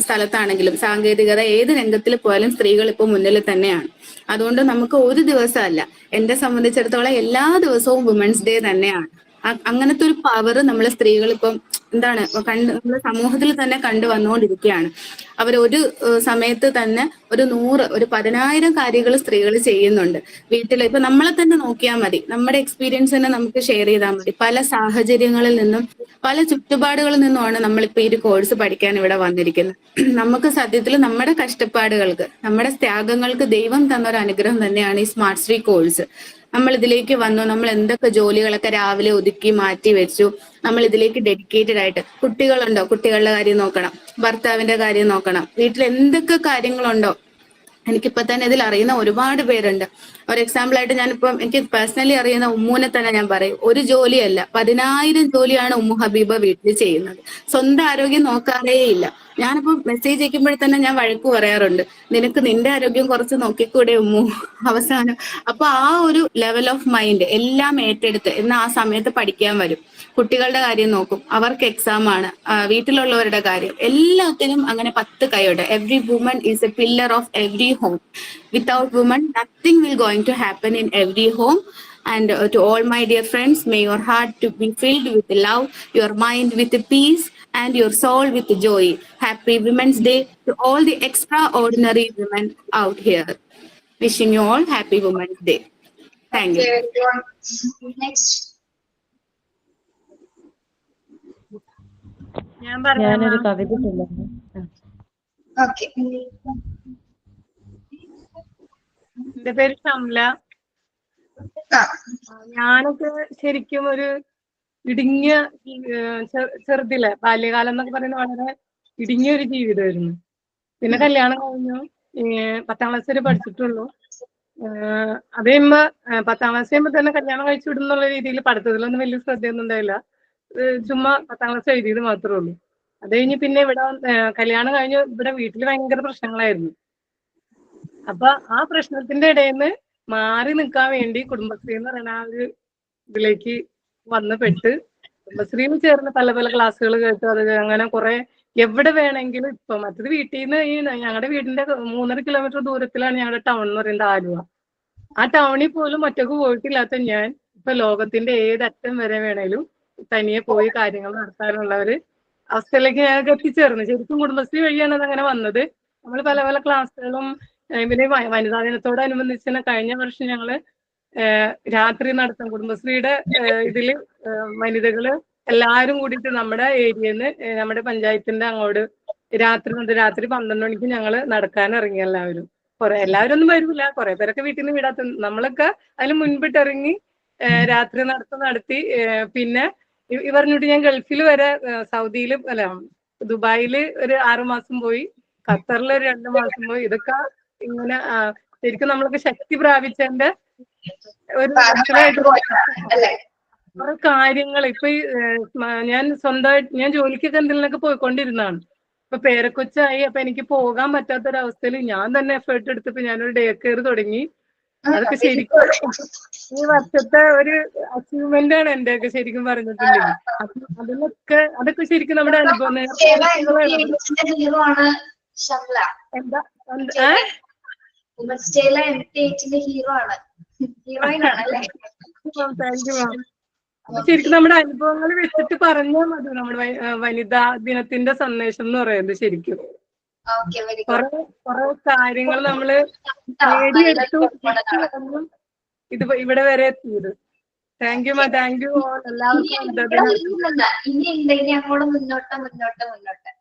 സ്ഥലത്താണെങ്കിലും സാങ്കേതികത ഏത് രംഗത്തിൽ പോയാലും സ്ത്രീകൾ ഇപ്പൊ മുന്നിൽ തന്നെയാണ്. അതുകൊണ്ട് നമുക്ക് ഒരു ദിവസമല്ല, എന്നെ സംബന്ധിച്ചിടത്തോളം എല്ലാ ദിവസവും വുമൻസ് ഡേ തന്നെയാണ്. അങ്ങനത്തെ ഒരു പവർ നമ്മളെ സ്ത്രീകൾ ഇപ്പം എന്താണ് നമ്മുടെ സമൂഹത്തിൽ തന്നെ കണ്ടു വന്നുകൊണ്ടിരിക്കുകയാണ്. അവരൊരു സമയത്ത് തന്നെ ഒരു 10,000 കാര്യങ്ങൾ സ്ത്രീകൾ ചെയ്യുന്നുണ്ട് വീട്ടിൽ. ഇപ്പൊ നമ്മളെ തന്നെ നോക്കിയാൽ മതി, നമ്മുടെ എക്സ്പീരിയൻസ് തന്നെ നമുക്ക് ഷെയർ ചെയ്താൽ മതി. പല സാഹചര്യങ്ങളിൽ നിന്നും പല ചുറ്റുപാടുകളിൽ നിന്നുമാണ് നമ്മളിപ്പോ ഈ ഒരു കോഴ്സ് പഠിക്കാൻ ഇവിടെ വന്നിരിക്കുന്നത്. നമുക്ക് സത്യത്തിൽ നമ്മുടെ കഷ്ടപ്പാടുകൾക്ക്, നമ്മുടെ ത്യാഗങ്ങൾക്ക് ദൈവം തന്നൊരു അനുഗ്രഹം തന്നെയാണ് ഈ സ്മാർട്ട് ശ്രീ കോഴ്സ്. നമ്മൾ ഇതിലേക്ക് വന്നു, നമ്മൾ എന്തൊക്കെ ജോലികളൊക്കെ രാവിലെ ഒതുക്കി മാറ്റി വെച്ചു, നമ്മൾ ഇതിലേക്ക് ഡെഡിക്കേറ്റഡ് ആയിട്ട്. കുട്ടികളുണ്ടോ, കുട്ടികളുടെ കാര്യം നോക്കണം, ഭർത്താവിന്റെ കാര്യം നോക്കണം, വീട്ടിൽ എന്തൊക്കെ കാര്യങ്ങളുണ്ടോ. എനിക്കിപ്പോ തന്നെ ഇതിൽ അറിയുന്ന ഒരുപാട് പേരുണ്ട്. ഒരു എക്സാമ്പിൾ ആയിട്ട് ഞാനിപ്പം എനിക്ക് പേഴ്സണലി അറിയുന്ന ഉമ്മൂനെ തന്നെ ഞാൻ പറയും. ഒരു ജോലിയല്ല, 10,000 ജോലിയാണ് ഉമ്മു ഹബീബ വീട്ടിൽ ചെയ്യുന്നത്. സ്വന്തം ആരോഗ്യം നോക്കാറേ ഇല്ല. ഞാനിപ്പോ മെസ്സേജ് അയക്കുമ്പോഴേ തന്നെ ഞാൻ വഴക്ക് പറയാറുണ്ട്, നിനക്ക് നിന്റെ ആരോഗ്യം കുറച്ച് നോക്കിക്കൂടെ ഉമ്മു അവസാനം. അപ്പൊ ആ ഒരു ലെവൽ ഓഫ് മൈൻഡ് എല്ലാം ഏറ്റെടുത്ത് എന്ന് ആ സമയത്ത് പഠിക്കാൻ വരും. കുട്ടികളുടെ കാര്യം നോക്കും, അവർക്ക് എക്സാം ആണ്, വീട്ടിലുള്ളവരുടെ കാര്യം, എല്ലാത്തിനും അങ്ങനെ 10 കൈയുണ്ട്. Every woman is a pillar of every home. Without women, nothing will going to happen in every home. And to all my dear friends, may your heart to be filled with love, your mind with peace, and your soul with joy. Happy Women's Day to all the extraordinary women out here. Wishing you all happy Women's Day. Thank you. Next. ഞാനൊരു കവിത ചൊല്ലാം. Okay. എന്റെ പേര് ഷംല. ഞാനൊക്കെ ശരിക്കും ഒരു ഇടുങ്ങിയ ചെറുതിലെ ബാല്യകാലം എന്നൊക്കെ പറയുന്നത് വളരെ ഇടുങ്ങിയ ഒരു ജീവിതമായിരുന്നു. പിന്നെ കല്യാണം കഴിഞ്ഞു. 10ാം ക്ലാസ് വരെ പഠിച്ചിട്ടുള്ളൂ. അത് കഴിയുമ്പോ 10ാം ക്ലാസ് കഴിയുമ്പോ തന്നെ കല്യാണം കഴിച്ചു വിടുന്നുള്ള രീതിയിൽ പഠിത്തത്തിലൊന്നും വലിയ ശ്രദ്ധയൊന്നും ഉണ്ടായില്ല. ചുമ്മാ 10ാം ക്ലാസ് എഴുതിയത് മാത്രമേ ഉള്ളൂ. അത് കഴിഞ്ഞ് പിന്നെ ഇവിടെ കല്യാണം കഴിഞ്ഞ് ഇവിടെ വീട്ടിൽ ഭയങ്കര പ്രശ്നങ്ങളായിരുന്നു. അപ്പൊ ആ പ്രശ്നത്തിന്റെ ഇടയിൽ നിന്ന് മാറി നിൽക്കാൻ വേണ്ടി കുടുംബശ്രീ എന്ന് പറയുന്ന ആ ഒരു ഇതിലേക്ക് വന്ന് പെട്ട് കുടുംബശ്രീയിൽ ചേർന്ന് പല പല ക്ലാസ്സുകൾ കേട്ടു. അത് അങ്ങനെ കുറെ എവിടെ വേണമെങ്കിലും ഇപ്പൊ മറ്റത് വീട്ടിൽ നിന്ന് ഞങ്ങളുടെ വീടിന്റെ 3.5 കിലോമീറ്റർ ദൂരത്തിലാണ് ഞങ്ങളുടെ ടൗൺ എന്ന് പറയുന്നത് ആലുവ. ആ ടൗണിൽ പോലും ഒറ്റക്ക് പോയിട്ടില്ലാത്ത ഞാൻ ഇപ്പൊ ലോകത്തിന്റെ ഏതറ്റം വരെ വേണേലും തനിയെ പോയി കാര്യങ്ങൾ നടത്താനുള്ള ഒരു അവസ്ഥയിലേക്ക് ഞങ്ങൾക്ക് എത്തിച്ചേർന്നു. ശരിക്കും കുടുംബശ്രീ വഴിയാണ് അത് അങ്ങനെ വന്നത്. നമ്മൾ പല പല ക്ലാസ്സുകളും പിന്നെ വനിതാ ദിനത്തോടനുബന്ധിച്ച് കഴിഞ്ഞ വർഷം ഞങ്ങള് രാത്രി നടത്തും കുടുംബശ്രീയുടെ ഇതില് വനിതകള് എല്ലാരും കൂടിയിട്ട് നമ്മുടെ ഏരിയന്ന് നമ്മുടെ പഞ്ചായത്തിന്റെ അങ്ങോട്ട് രാത്രി 12 മണിക്ക് ഞങ്ങള് നടക്കാൻ ഇറങ്ങി. എല്ലാവരും ഒന്നും വരില്ല, കുറെ പേരൊക്കെ വീട്ടിൽ നിന്ന് വിടാത്ത നമ്മളൊക്കെ അതിന് മുൻപിട്ടിറങ്ങി രാത്രി നടത്തി. പിന്നെ പറഞ്ഞിട്ട് ഞാൻ ഗൾഫിൽ വരെ സൗദിയിൽ അല്ല ദുബായില് ഒരു 6 മാസം പോയി, ഖത്തറിൽ ഒരു 2 മാസം പോയി. ഇതൊക്കെ ഇങ്ങനെ ശരിക്കും നമ്മൾക്ക് ശക്തി പ്രാപിച്ചതിന്റെ ഒരു കുറെ കാര്യങ്ങൾ ഇപ്പൊ ഞാൻ സ്വന്തമായിട്ട് ഞാൻ ജോലിക്കൊക്കെ എന്തെങ്കിലുമൊക്കെ പോയിക്കൊണ്ടിരുന്നതാണ്. ഇപ്പൊ പേരക്കൊച്ചായി. അപ്പൊ എനിക്ക് പോകാൻ പറ്റാത്തൊരവസ്ഥയിൽ ഞാൻ തന്നെ എഫേർട്ട് എടുത്തപ്പോ ഞാനൊരു ഡേ കെയർ തുടങ്ങി. അതൊക്കെ ശരിക്കും ഈ വർഷത്തെ ഒരു അച്ചീവ്മെന്റ് ആണ് എന്റെയൊക്കെ ശരിക്കും പറഞ്ഞിട്ടുണ്ടെങ്കിൽ. അതൊക്കെ ശരിക്കും നമ്മുടെ അനുഭവം. എന്താ ശരിക്കും നമ്മുടെ അനുഭവങ്ങൾ വെച്ചിട്ട് പറഞ്ഞാൽ മതി. നമ്മുടെ വനിതാ ദിനത്തിന്റെ സന്ദേശം എന്ന് പറയുന്നത് ശരിക്കും കുറെ കാര്യങ്ങൾ നമ്മള് നേടിയെടുത്തു ഇത് ഇവിടെ വരെ എത്തിയത്. Thank you thank you all എല്ലാവർക്കും.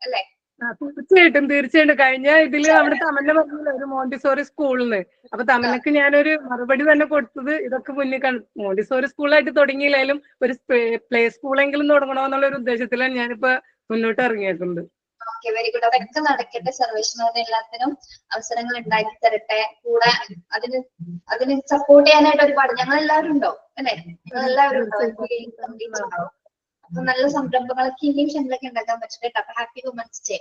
അല്ലേ? തീർച്ചയായിട്ടും കഴിഞ്ഞ ഇതില് നമ്മുടെ തമിഴിനെ പറഞ്ഞില്ല ഒരു മോണ്ടിസോറി സ്കൂളിന്. അപ്പൊ തമിഴിനക്ക് ഞാനൊരു മറുപടി തന്നെ കൊടുത്തത് ഇതൊക്കെ മുന്നിൽ മോണ്ടിസോറി സ്കൂളായിട്ട് തുടങ്ങിയില്ലായാലും ഒരു പ്ലേ സ്കൂളെങ്കിലും തുടങ്ങണമെന്നുള്ള ഒരു ഉദ്ദേശത്തിലാണ് ഞാനിപ്പോ മുന്നോട്ട് ഇറങ്ങിയിട്ടുണ്ട്. Very good. അതൊക്കെ നടക്കട്ടെ. സർവേശ്വരന് എല്ലാത്തിനും അവസരങ്ങൾ ഉണ്ടാക്കി തരട്ടെ. കൂടെ അതിന് സപ്പോർട്ട് ചെയ്യാനായിട്ട് ഒരുപാട് ഞങ്ങൾ എല്ലാവരും ഉണ്ടാവും അല്ലെ? എല്ലാവരും ഉണ്ടാവും. അപ്പൊ നല്ല സംരംഭങ്ങളൊക്കെ ഇനിയും ഷംലക്ക് ഉണ്ടാക്കാൻ പറ്റട്ടെ. അപ്പൊ ഹാപ്പി വുമൻസ് ഡേ.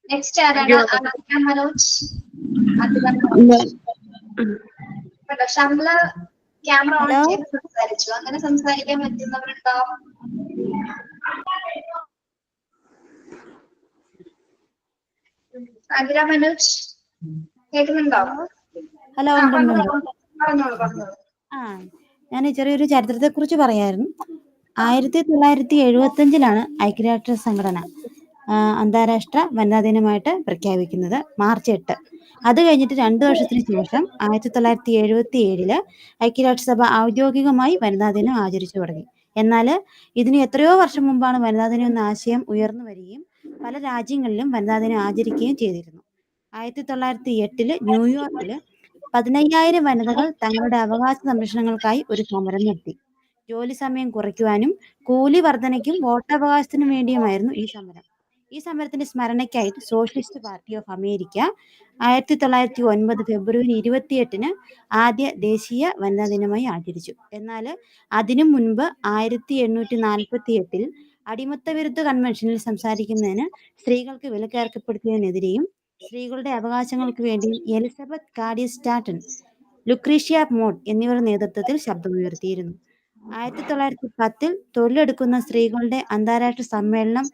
നെക്സ്റ്റ് ആരാണ്? മനോജ്. ഷംല ക്യാമറ ഓൺ ചെയ്ത് സംസാരിച്ചു. അങ്ങനെ സംസാരിക്കാൻ പറ്റുന്നവരുണ്ടോ? ആതിര മനോജ് കേൾക്കുന്നുണ്ടോ? ഹലോ, പറഞ്ഞോളൂ. ഞാൻ ചെറിയൊരു ചരിത്രത്തെ കുറിച്ച് പറയായിരുന്നു. 1975 ഐക്യരാഷ്ട്ര സംഘടന അന്താരാഷ്ട്ര വനിതാ ദിനമായിട്ട് പ്രഖ്യാപിക്കുന്നത് മാർച്ച് 8. അത് കഴിഞ്ഞിട്ട് 2 വർഷത്തിന് ശേഷം 1977 ഐക്യരാഷ്ട്രസഭ ഔദ്യോഗികമായി വനിതാ ദിനം ആചരിച്ചു തുടങ്ങി. എന്നാൽ ഇതിന് എത്രയോ വർഷം മുമ്പാണ് വനിതാ ദിനം എന്ന ആശയം ഉയർന്നു വരികയും പല രാജ്യങ്ങളിലും വനിതാ ദിനം ആചരിക്കുകയും ചെയ്തിരുന്നു. 1908 ന്യൂയോർക്കിൽ 15,000 വനിതകൾ തങ്ങളുടെ അവകാശ സംരക്ഷണങ്ങൾക്കായി ഒരു സമരം നടത്തി. ജോലി സമയം കുറയ്ക്കുവാനും കൂലി വർധനയ്ക്കും വോട്ടവകാശത്തിനും വേണ്ടിയുമായിരുന്നു ഈ സമരം. ഈ സമരത്തിന്റെ സ്മരണയ്ക്കായിട്ട് സോഷ്യലിസ്റ്റ് പാർട്ടി ഓഫ് അമേരിക്ക 1909 ഫെബ്രുവരി 28 ആദ്യ ദേശീയ വനിതാ ദിനമായി ആചരിച്ചു. എന്നാൽ അതിനു മുൻപ് 1848 അടിമത്ത വിരുദ്ധ കൺവെൻഷനിൽ സംസാരിക്കുന്നതിന് സ്ത്രീകൾക്ക് വിലക്കേർപ്പെടുത്തിയതിനെതിരെയും സ്ത്രീകളുടെ അവകാശങ്ങൾക്ക് വേണ്ടിയും എലിസബത്ത് കാഡി സ്റ്റാറ്റൺ, ലുക്രീഷ്യ മോഡ് എന്നിവരുടെ നേതൃത്വത്തിൽ ശബ്ദമുയർത്തിയിരുന്നു. 1910 തൊഴിലെടുക്കുന്ന സ്ത്രീകളുടെ അന്താരാഷ്ട്ര സമ്മേളനം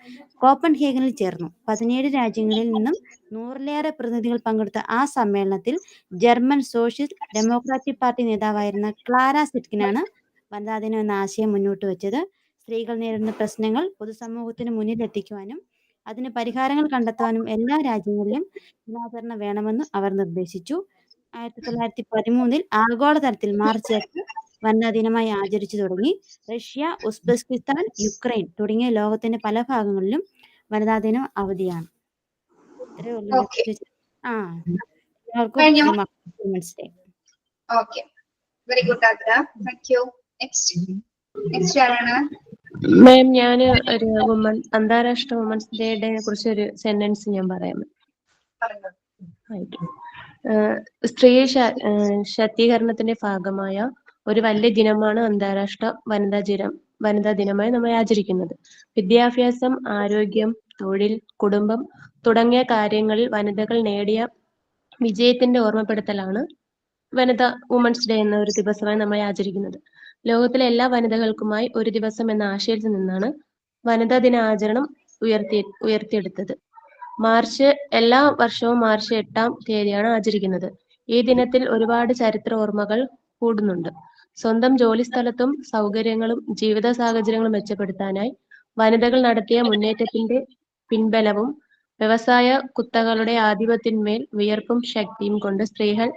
കോപ്പൻഹേഗനിൽ ചേർന്നു. 17 രാജ്യങ്ങളിൽ നിന്നും 100-ലേറെ പ്രതിനിധികൾ പങ്കെടുത്ത ആ സമ്മേളനത്തിൽ ജർമ്മൻ സോഷ്യൽ ഡെമോക്രാറ്റിക് പാർട്ടി നേതാവായിരുന്ന ക്ലാര സിറ്റ്കിനാണ് വനിതാ ദിനം എന്ന ആശയം മുന്നോട്ട് വെച്ചത്. സ്ത്രീകൾ നേരിടുന്ന പ്രശ്നങ്ങൾ പൊതുസമൂഹത്തിന് മുന്നിൽ എത്തിക്കുവാനും അതിന് പരിഹാരങ്ങൾ കണ്ടെത്താനും എല്ലാ രാജ്യങ്ങളിലും ദിനാചരണം വേണമെന്ന് അവർ നിർദ്ദേശിച്ചു. 1913 ആഗോളതലത്തിൽ മാർച്ച് 8 വനിതാ ദിനമായി ആചരിച്ചു തുടങ്ങി. റഷ്യ, ഉസ്ബെക്കിസ്ഥാൻ, യുക്രൈൻ തുടങ്ങിയ ലോകത്തിന്റെ പല ഭാഗങ്ങളിലും വനിതാ ദിനം അവധിയാണ്. Very good Agra. Thank you. Next ആരാണ്? മാം ഞാൻ ഒരു അന്താരാഷ്ട്ര വുമൻസ് ഡേയുടെ കുറിച്ച് ഒരു സെന്റൻസ് ഞാൻ പറയാം. സ്ത്രീ ശാക്തീകരണത്തിന്റെ ഭാഗമായ ഒരു വലിയ ദിനമാണ് അന്താരാഷ്ട്ര വനിതാ ദിനമായി നമ്മൾ ആചരിക്കുന്നത്. വിദ്യാഭ്യാസം, ആരോഗ്യം, തൊഴിൽ, കുടുംബം തുടങ്ങിയ കാര്യങ്ങളിൽ വനിതകൾ നേടിയ വിജയത്തിന്റെ ഓർമ്മപ്പെടുത്തലാണ് വുമൻസ് ഡേ എന്ന ഒരു ദിവസമായി നമ്മൾ ആചരിക്കുന്നത്. ലോകത്തിലെ എല്ലാ വനിതകൾക്കുമായി ഒരു ദിവസം എന്ന ആശയത്തിൽ നിന്നാണ് വനിതാ ദിന ആചരണം ഉയർത്തിയെടുത്തത്. എല്ലാ വർഷവും മാർച്ച് 8-ാം തീയതിയാണ് ആചരിക്കുന്നത്. ഈ ദിനത്തിൽ ഒരുപാട് ചരിത്ര ഓർമ്മകൾ കൂടുന്നുണ്ട്. സ്വന്തം ജോലി സ്ഥലത്തും സൗകര്യങ്ങളും ജീവിത സാഹചര്യങ്ങളും മെച്ചപ്പെടുത്താനായി വനിതകൾ നടത്തിയ മുന്നേറ്റത്തിന്റെ പിൻബലവും വ്യവസായ കുത്തകളുടെ ആധിപത്യത്തിന്മേൽ വിയർപ്പും ശക്തിയും കൊണ്ട് സ്ത്രീകൾ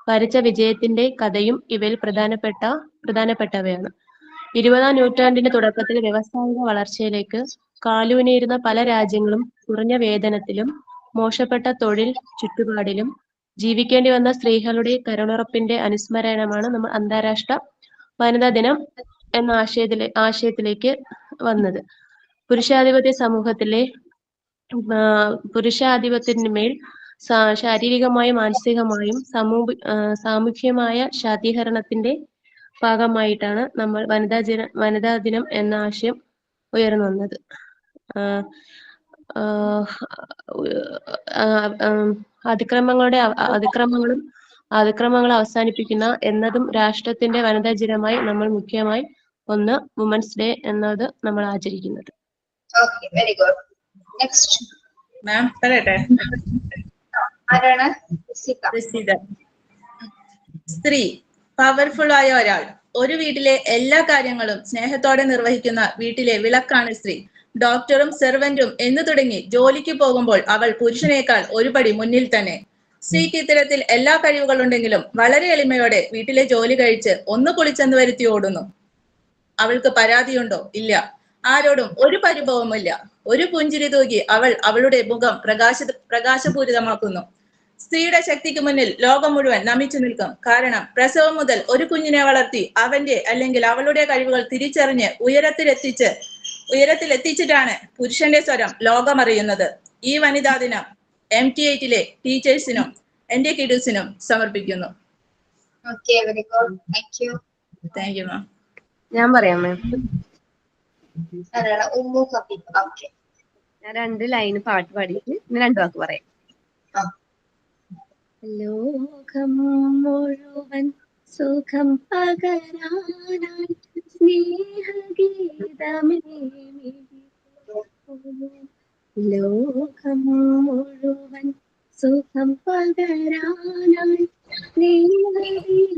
വരിച്ച വിജയത്തിന്റെ കഥയും ഇവയിൽ പ്രധാനപ്പെട്ടവയാണ്. 20-ാം നൂറ്റാണ്ടിന്റെ തുടക്കത്തിൽ വ്യവസായിക വളർച്ചയിലേക്ക് കാലൂന്നിയിരുന്ന പല രാജ്യങ്ങളും കുറഞ്ഞ വേതനത്തിലും മോശപ്പെട്ട തൊഴിൽ ചുറ്റുപാടിലും ജീവിക്കേണ്ടി വന്ന സ്ത്രീകളുടെ കരുണുറപ്പിന്റെ അനുസ്മരണമാണ് നമ്മൾ അന്താരാഷ്ട്ര വനിതാ ദിനം എന്ന ആശയത്തിലേക്ക് വന്നത്. പുരുഷാധിപത്യത്തിന്മേൽ ശാരീരികമായും മാനസികമായും സാമൂഹ്യമായ ശാക്തീകരണത്തിന്റെ ഭാഗമായിട്ടാണ് നമ്മൾ വനിതാ ദിനം എന്ന ആശയം ഉയർന്നു വന്നത്. അതിക്രമങ്ങൾ അവസാനിപ്പിക്കുന്ന എന്നതും രാഷ്ട്രത്തിന്റെ വനിതാ ദിനമായി നമ്മൾ മുഖ്യമായി വുമൻസ് ഡേ എന്നത് നമ്മൾ ആചരിക്കുന്നത്. Okay, very good. Next. മാം പറയട്ടെ. ആരാണ്? സ്ത്രീ പവർഫുൾ ആയ ഒരാൾ. ഒരു വീട്ടിലെ എല്ലാ കാര്യങ്ങളും സ്നേഹത്തോടെ നിർവഹിക്കുന്ന വീട്ടിലെ വിളക്കാണ് സ്ത്രീ. ഡോക്ടറും സെർവന്റും എന്നു തുടങ്ങി ജോലിക്ക് പോകുമ്പോൾ അവൾ പുരുഷനേക്കാൾ ഒരു പടി മുന്നിൽ തന്നെ. സ്ത്രീക്ക് ഇത്തരത്തിൽ എല്ലാ കഴിവുകളുണ്ടെങ്കിലും വളരെ എളിമയോടെ വീട്ടിലെ ജോലി കഴിച്ച് ഒന്ന് കുളിച്ചെന്ന് വരുത്തി ഓടുന്നു. അവൾക്ക് പരാതിയുണ്ടോ? ഇല്ല. ആരോടും ഒരു പരിഭവമില്ല. ഒരു പുഞ്ചിരി തൂകി അവൾ അവളുടെ മുഖം പ്രകാശപൂരിതമാക്കുന്നു. സ്ത്രീയുടെ ശക്തിക്ക് മുന്നിൽ ലോകം മുഴുവൻ നമിച്ചു നിൽക്കും. കാരണം പ്രസവം മുതൽ ഒരു കുഞ്ഞിനെ വളർത്തി അവന്റെ അല്ലെങ്കിൽ അവളുടെ കഴിവുകൾ തിരിച്ചറിഞ്ഞ് ഉയരത്തിലെത്തിച്ചിട്ടാണ് പുരുഷന്റെ സ്വരം ലോകമറിയുന്നത്. ഈ വനിതാ ദിനം MT8-ലെ ടീച്ചേഴ്സിനും എന്റെ കിഡ്സിനും സമർപ്പിക്കുന്നു. Okay, very good. Thank you. Thank you, ma'am. ഞാൻ പറയാം മാം. ആരാണ്? ഉമ്മു ഹബീബ്. Okay. ഞാൻ 2 ലൈൻ പാട്ട് പാടിയിട്ട് 2 വാക്ക് പറയാം. ലോകം മുഴുവൻ സുഖം പകരാനായി സ്നേഹഗീതമേ ലോകം മുഴുവൻ സുഖം പകരാനായി സ്നേഹദീപമേ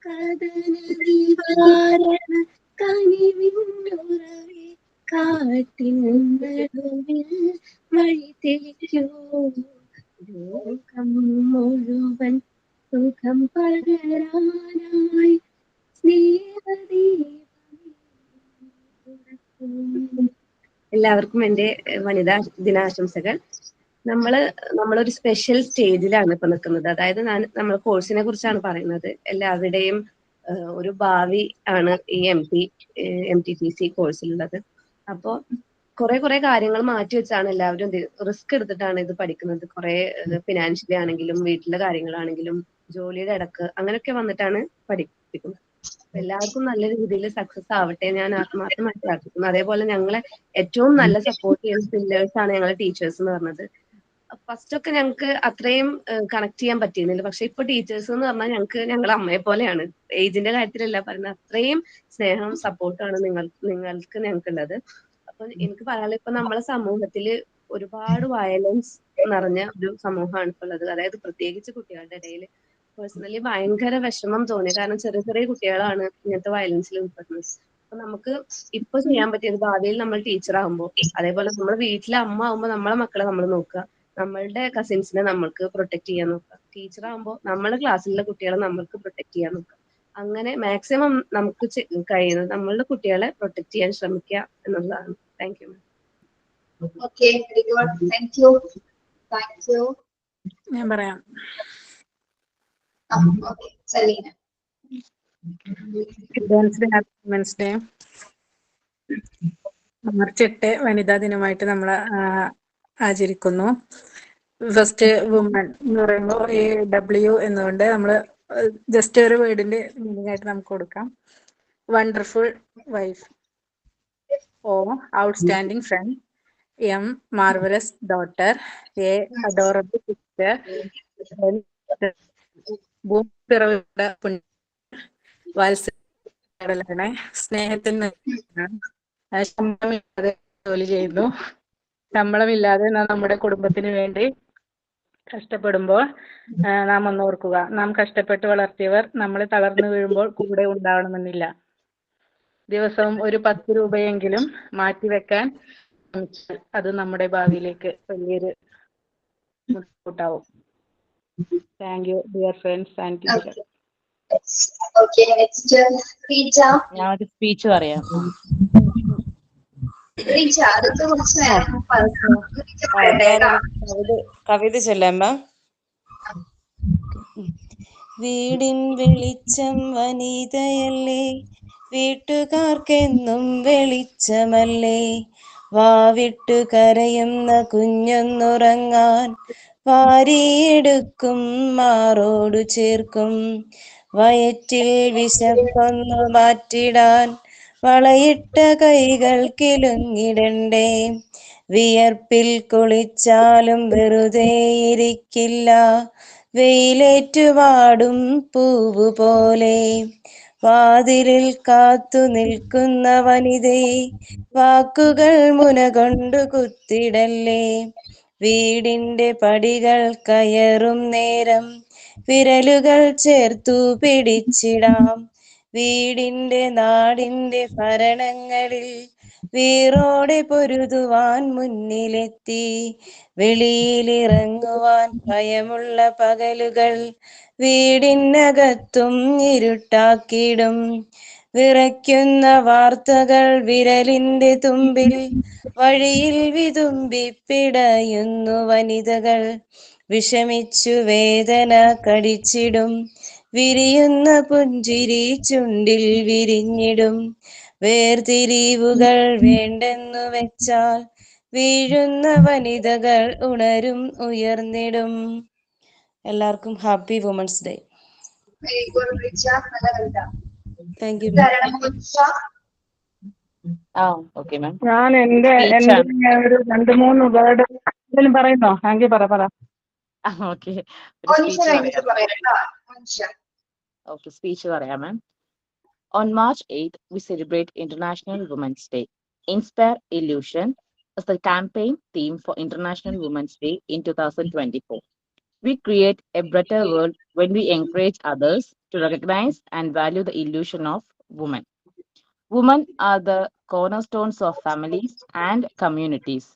കദന നിവാരണ കനിവിന്നുറവേ കാട്ടിൻ നടുവിൽ വഴി തെളിക്കൂ ലോകം മുഴുവൻ സുഖം പകരാനായി എല്ലാവർക്കും എൻ്റെ വനിതാ ദിനാശംസകൾ. നമ്മളൊരു സ്പെഷ്യൽ സ്റ്റേജിലാണ് ഇപ്പൊ നിൽക്കുന്നത്. അതായത് നമ്മൾ കോഴ്സിനെ കുറിച്ചാണ് പറയുന്നത്. എല്ലാവരുടെയും ഒരു ഭാവി ആണ് ഈ MTPC കോഴ്സിലുള്ളത്. അപ്പോ കുറെ കാര്യങ്ങൾ മാറ്റി വെച്ചാണ് എല്ലാവരും റിസ്ക് എടുത്തിട്ടാണ് ഇത് പഠിക്കുന്നത്. കുറെ ഫിനാൻഷ്യലി ആണെങ്കിലും വീട്ടിലെ കാര്യങ്ങളാണെങ്കിലും ജോലിയുടെ ഇടക്ക് അങ്ങനെയൊക്കെ വന്നിട്ടാണ് പഠിപ്പിക്കുന്നത്. എല്ലാവർക്കും നല്ല രീതിയിൽ സക്സസ് ആവട്ടെ ഞാൻ ആത്മാർത്ഥമായി പ്രാർത്ഥിക്കുന്നു. അതേപോലെ ഞങ്ങളെ ഏറ്റവും നല്ല സപ്പോർട്ട് ചെയ്യുന്ന പില്ലേഴ്സ് ആണ് ഞങ്ങളെ ടീച്ചേഴ്സ് എന്ന് പറഞ്ഞത്. ഫസ്റ്റ് ഒക്കെ ഞങ്ങൾക്ക് അത്രയും കണക്ട് ചെയ്യാൻ പറ്റിയിരുന്നില്ല. പക്ഷെ ഇപ്പൊ ടീച്ചേഴ്സ് എന്ന് പറഞ്ഞാൽ ഞങ്ങളെ അമ്മയെ പോലെയാണ്. ഏജിന്റെ കാര്യത്തിലല്ല പറയുന്നത്, അത്രയും സ്നേഹവും സപ്പോർട്ടാണ് ഞങ്ങൾക്കുള്ളത്. അപ്പൊ എനിക്ക് പറയാനുള്ളത്, ഇപ്പൊ നമ്മളെ സമൂഹത്തില് ഒരുപാട് വയലൻസ് നിറഞ്ഞ ഒരു സമൂഹമാണ് ഇപ്പൊ ഉള്ളത്. അതായത് പ്രത്യേകിച്ച് കുട്ടികളുടെ ഇടയിൽ പേഴ്സണലി ഭയങ്കര വിഷമം തോന്നി. കാരണം ചെറിയ കുട്ടികളാണ് ഇങ്ങനത്തെ വയലൻസിൽ ഉൾപ്പെടുന്നത്. അപ്പൊ നമുക്ക് ഇപ്പൊ ചെയ്യാൻ പറ്റിയത് ഭാവിയിൽ നമ്മൾ ടീച്ചർ ആകുമ്പോൾ, അതേപോലെ നമ്മുടെ വീട്ടിലെ അമ്മ ആകുമ്പോൾ നമ്മളെ മക്കളെ നമ്മൾ നോക്കുക, നമ്മളുടെ കസിൻസിനെ നമ്മൾക്ക് പ്രൊട്ടക്ട് ചെയ്യാൻ നോക്കുക. ടീച്ചർ ആകുമ്പോൾ നമ്മുടെ ക്ലാസ്സിലുള്ള കുട്ടികളെ നമ്മൾക്ക് പ്രൊട്ടക്ട് ചെയ്യാൻ നോക്കുക. അങ്ങനെ മാക്സിമം നമുക്ക് കഴിയുന്നത് നമ്മളുടെ കുട്ടികളെ പ്രൊട്ടക്ട് ചെയ്യാൻ ശ്രമിക്കുക എന്നുള്ളതാണ്. Thank you. Okay, very good. Thank you. ഞാൻ പറയാം. Okay, Selina. Advanced happy women's day. March 8 വനിതാ ദിനമായിട്ട് നമ്മൾ ആചരിക്കുന്നു. ഫസ്റ്റ് വുമൺ എന്ന് പറയുമ്പോൾ ഈ W എന്നുകൊണ്ട് നമ്മൾ ജസ്റ്റ് ഒരു വേർഡിന്റെ മീനിങ് ആയിട്ട് നമുക്ക് കൊടുക്കാം. Wonderful wife. O outstanding friend. M marvelous daughter. A adorable sister. L ഭൂമിപ്പിറവിയുടെ വാത്സല്യമാണ്. സ്നേഹത്തിന് ശമ്പളമില്ലാതെ ജോലി ചെയ്യുന്നു. ശമ്പളമില്ലാതെ നാം നമ്മുടെ കുടുംബത്തിന് വേണ്ടി കഷ്ടപ്പെടുമ്പോൾ നാം ഒന്ന് ഓർക്കുക, നാം കഷ്ടപ്പെട്ട് വളർത്തിയവർ നമ്മൾ തളർന്നു വീഴുമ്പോൾ കൂടെ ഉണ്ടാവണമെന്നില്ല. ദിവസവും ഒരു 10 രൂപയെങ്കിലും മാറ്റിവെക്കാൻ ശ്രമിച്ചാൽ അത് നമ്മുടെ ഭാവിയിലേക്ക് വലിയൊരു മുതൽക്കൂട്ടാവും. Thank you dear friends and teacher. Okay, next, Richa. ഞാൻ ഒരു സ്പീച്ച് പറയാം. Richa, അതൊക്കെ കുറച്ച് നേരം പറയാം. കവിത ചൊല്ലാമ. വീടിൻ വെളിച്ചം വനിതയല്ലേ, വീട്ടുകാർക്കെന്നും വെളിച്ചമല്ലേ, വാവിട്ടു കരയുന്ന കുഞ്ഞൊന്നുറങ്ങാൻ വാരിയെടുക്കും മാറോടു ചേർക്കും, വയറ്റിൽ വിശപ്പൊന്നു മാറ്റിടാൻ വളയിട്ട കൈകൾ കിലുങ്ങിടണ്ടേ, വിയർപ്പിൽ കുളിച്ചാലും വെറുതെ ഇരിക്കില്ല, വെയിലേറ്റുപാടും പൂവ് പോലെ, വാതിലിൽ കാത്തു നിൽക്കുന്ന വനിതേ, വാക്കുകൾ മുന കൊണ്ടു കുത്തിടല്ലേ, വീടിന്റെ പടികൾ കയറും നേരം വിരലുകൾ ചേർത്തു പിടിച്ചിടാം, വീടിന്റെ നാടിന്റെ ഭരണങ്ങളിൽ വീറോടെ പൊരുതുവാൻ മുന്നിലെത്തി, വെളിയിലിറങ്ങുവാൻ ഭയമുള്ള പകലുകൾ വീടിനകത്തും ഇരുട്ടാക്കിടും, വിറയ്ക്കുന്ന വാർത്തകൾ വിരലിന്റെ തുമ്പിൽ വഴിയിൽ വിതുമ്പിപ്പിടയുന്നു വനിതകൾ, വിഷമിച്ചു വേദന കടിച്ചിടും, വിരിയുന്ന പുഞ്ചിരി ചുണ്ടിൽ വിരിഞ്ഞിടും, വേർതിരിവുകൾ വേണ്ടെന്നു വെച്ചാൽ വീഴുന്ന വനിതകൾ ഉണരും ഉയർന്നിടും. എല്ലാവർക്കും happy women's day. Very good, Richa. നല്ല കവിത. Thank you. Okay ma'am. ഞാൻ എന്റെ ഒരു 2-3 വേർഡ് എന്തെങ്കിലും പറയുന്നോ? Thank you. പറ. ഓക്കെ, സ്പീച്ച് പറയാം ma'am. On March 8th, we celebrate International Women's Day. Inspire Illusion is the campaign theme for International Women's Day in 2024. We create a better world when we encourage others to recognize and value the illusion of women. Women are the cornerstones of families and communities.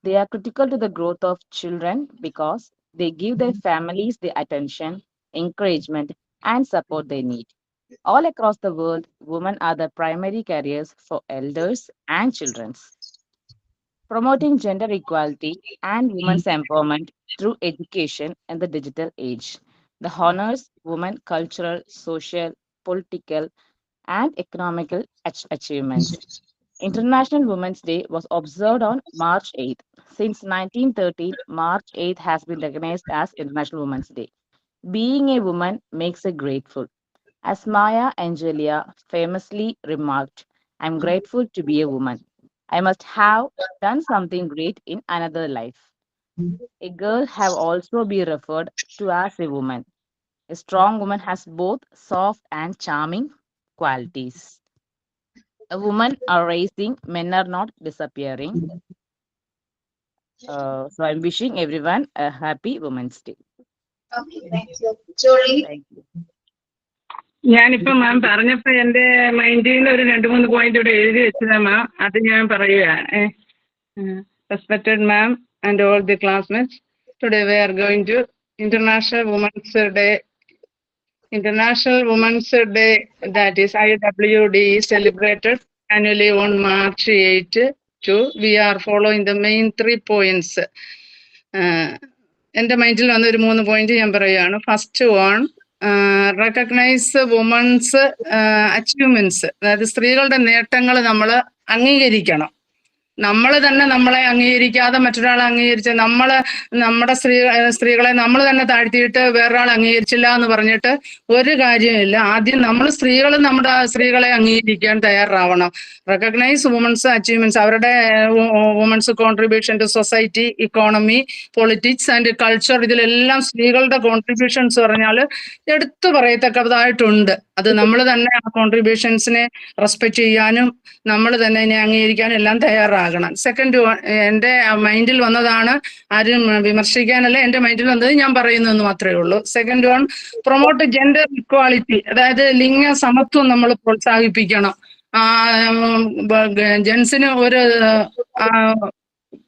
They are critical to the growth of children because they give their families the attention, encouragement, and support they need. All across the world, women are the primary carriers for elders and children. Promoting gender equality and women's empowerment through education in the digital age. The honors women cultural, social, political, and economical achievements. International Women's Day was observed on March 8th. Since 1913, March 8th has been recognized as International Women's Day. Being a woman makes her grateful. As Maya Angelou famously remarked, "I'm grateful to be a woman. I must have done something great in another life." A girl have also been referred to as a woman. A strong woman has both soft and charming qualities. A woman are rising, men are not disappearing. So I'm wishing everyone a happy Women's Day. Okay, thank you. Jolie. Thank you. ഞാനിപ്പോ മാം പറഞ്ഞപ്പോ എന്റെ മൈൻഡിൽ നിന്ന് ഒരു 2-3 point ഇവിടെ എഴുതി വെച്ചതാ മാം, അത് ഞാൻ പറയുകയാണ്. Respected ma'am and all the classmates, today we are going to International Women's Day. International Women's Day, that is IWD, is celebrated annually on March 8. We are following the main 3 points. എന്റെ മൈൻഡിൽ വന്ന ഒരു 3 point ഞാൻ പറയുകയാണ്. First one, recognise women's achievements, അതായത് സ്ത്രീകളുടെ നേട്ടങ്ങൾ നമ്മൾ അംഗീകരിക്കണം. നമ്മൾ തന്നെ നമ്മളെ അംഗീകരിക്കാതെ മറ്റൊരാളെ അംഗീകരിച്ച് നമ്മുടെ സ്ത്രീകളെ നമ്മൾ തന്നെ താഴ്ത്തിയിട്ട് വേറൊരാൾ അംഗീകരിച്ചില്ല എന്ന് പറഞ്ഞിട്ട് ഒരു കാര്യമില്ല. ആദ്യം നമ്മൾ നമ്മുടെ സ്ത്രീകളെ അംഗീകരിക്കാൻ തയ്യാറാവണം. റെക്കഗ്നൈസ് വുമൺസ് അച്ചീവ്മെന്റ്സ്, അവരുടെ women's contribution to society, economy, politics and culture, ഇതിലെല്ലാം സ്ത്രീകളുടെ കോൺട്രിബ്യൂഷൻസ് പറഞ്ഞാൽ എടുത്തു പറയത്തക്കതായിട്ടുണ്ട്. അത് നമ്മൾ തന്നെ ആ കോൺട്രിബ്യൂഷൻസിനെ റെസ്പെക്ട് ചെയ്യാനും നമ്മൾ തന്നെ ഇതിനെ അംഗീകരിക്കാനും എല്ലാം തയ്യാറാകണം. സെക്കൻഡ്, എൻ്റെ മൈൻഡിൽ വന്നതാണ്, ആരും വിമർശിക്കാനല്ല, എൻ്റെ മൈൻഡിൽ വന്നത് ഞാൻ പറയുന്നതെന്ന് മാത്രമേ ഉള്ളൂ. Second one, promote gender equality, അതായത് ലിംഗ സമത്വം നമ്മൾ പ്രോത്സാഹിപ്പിക്കണം. ജെൻസിന് ഒരു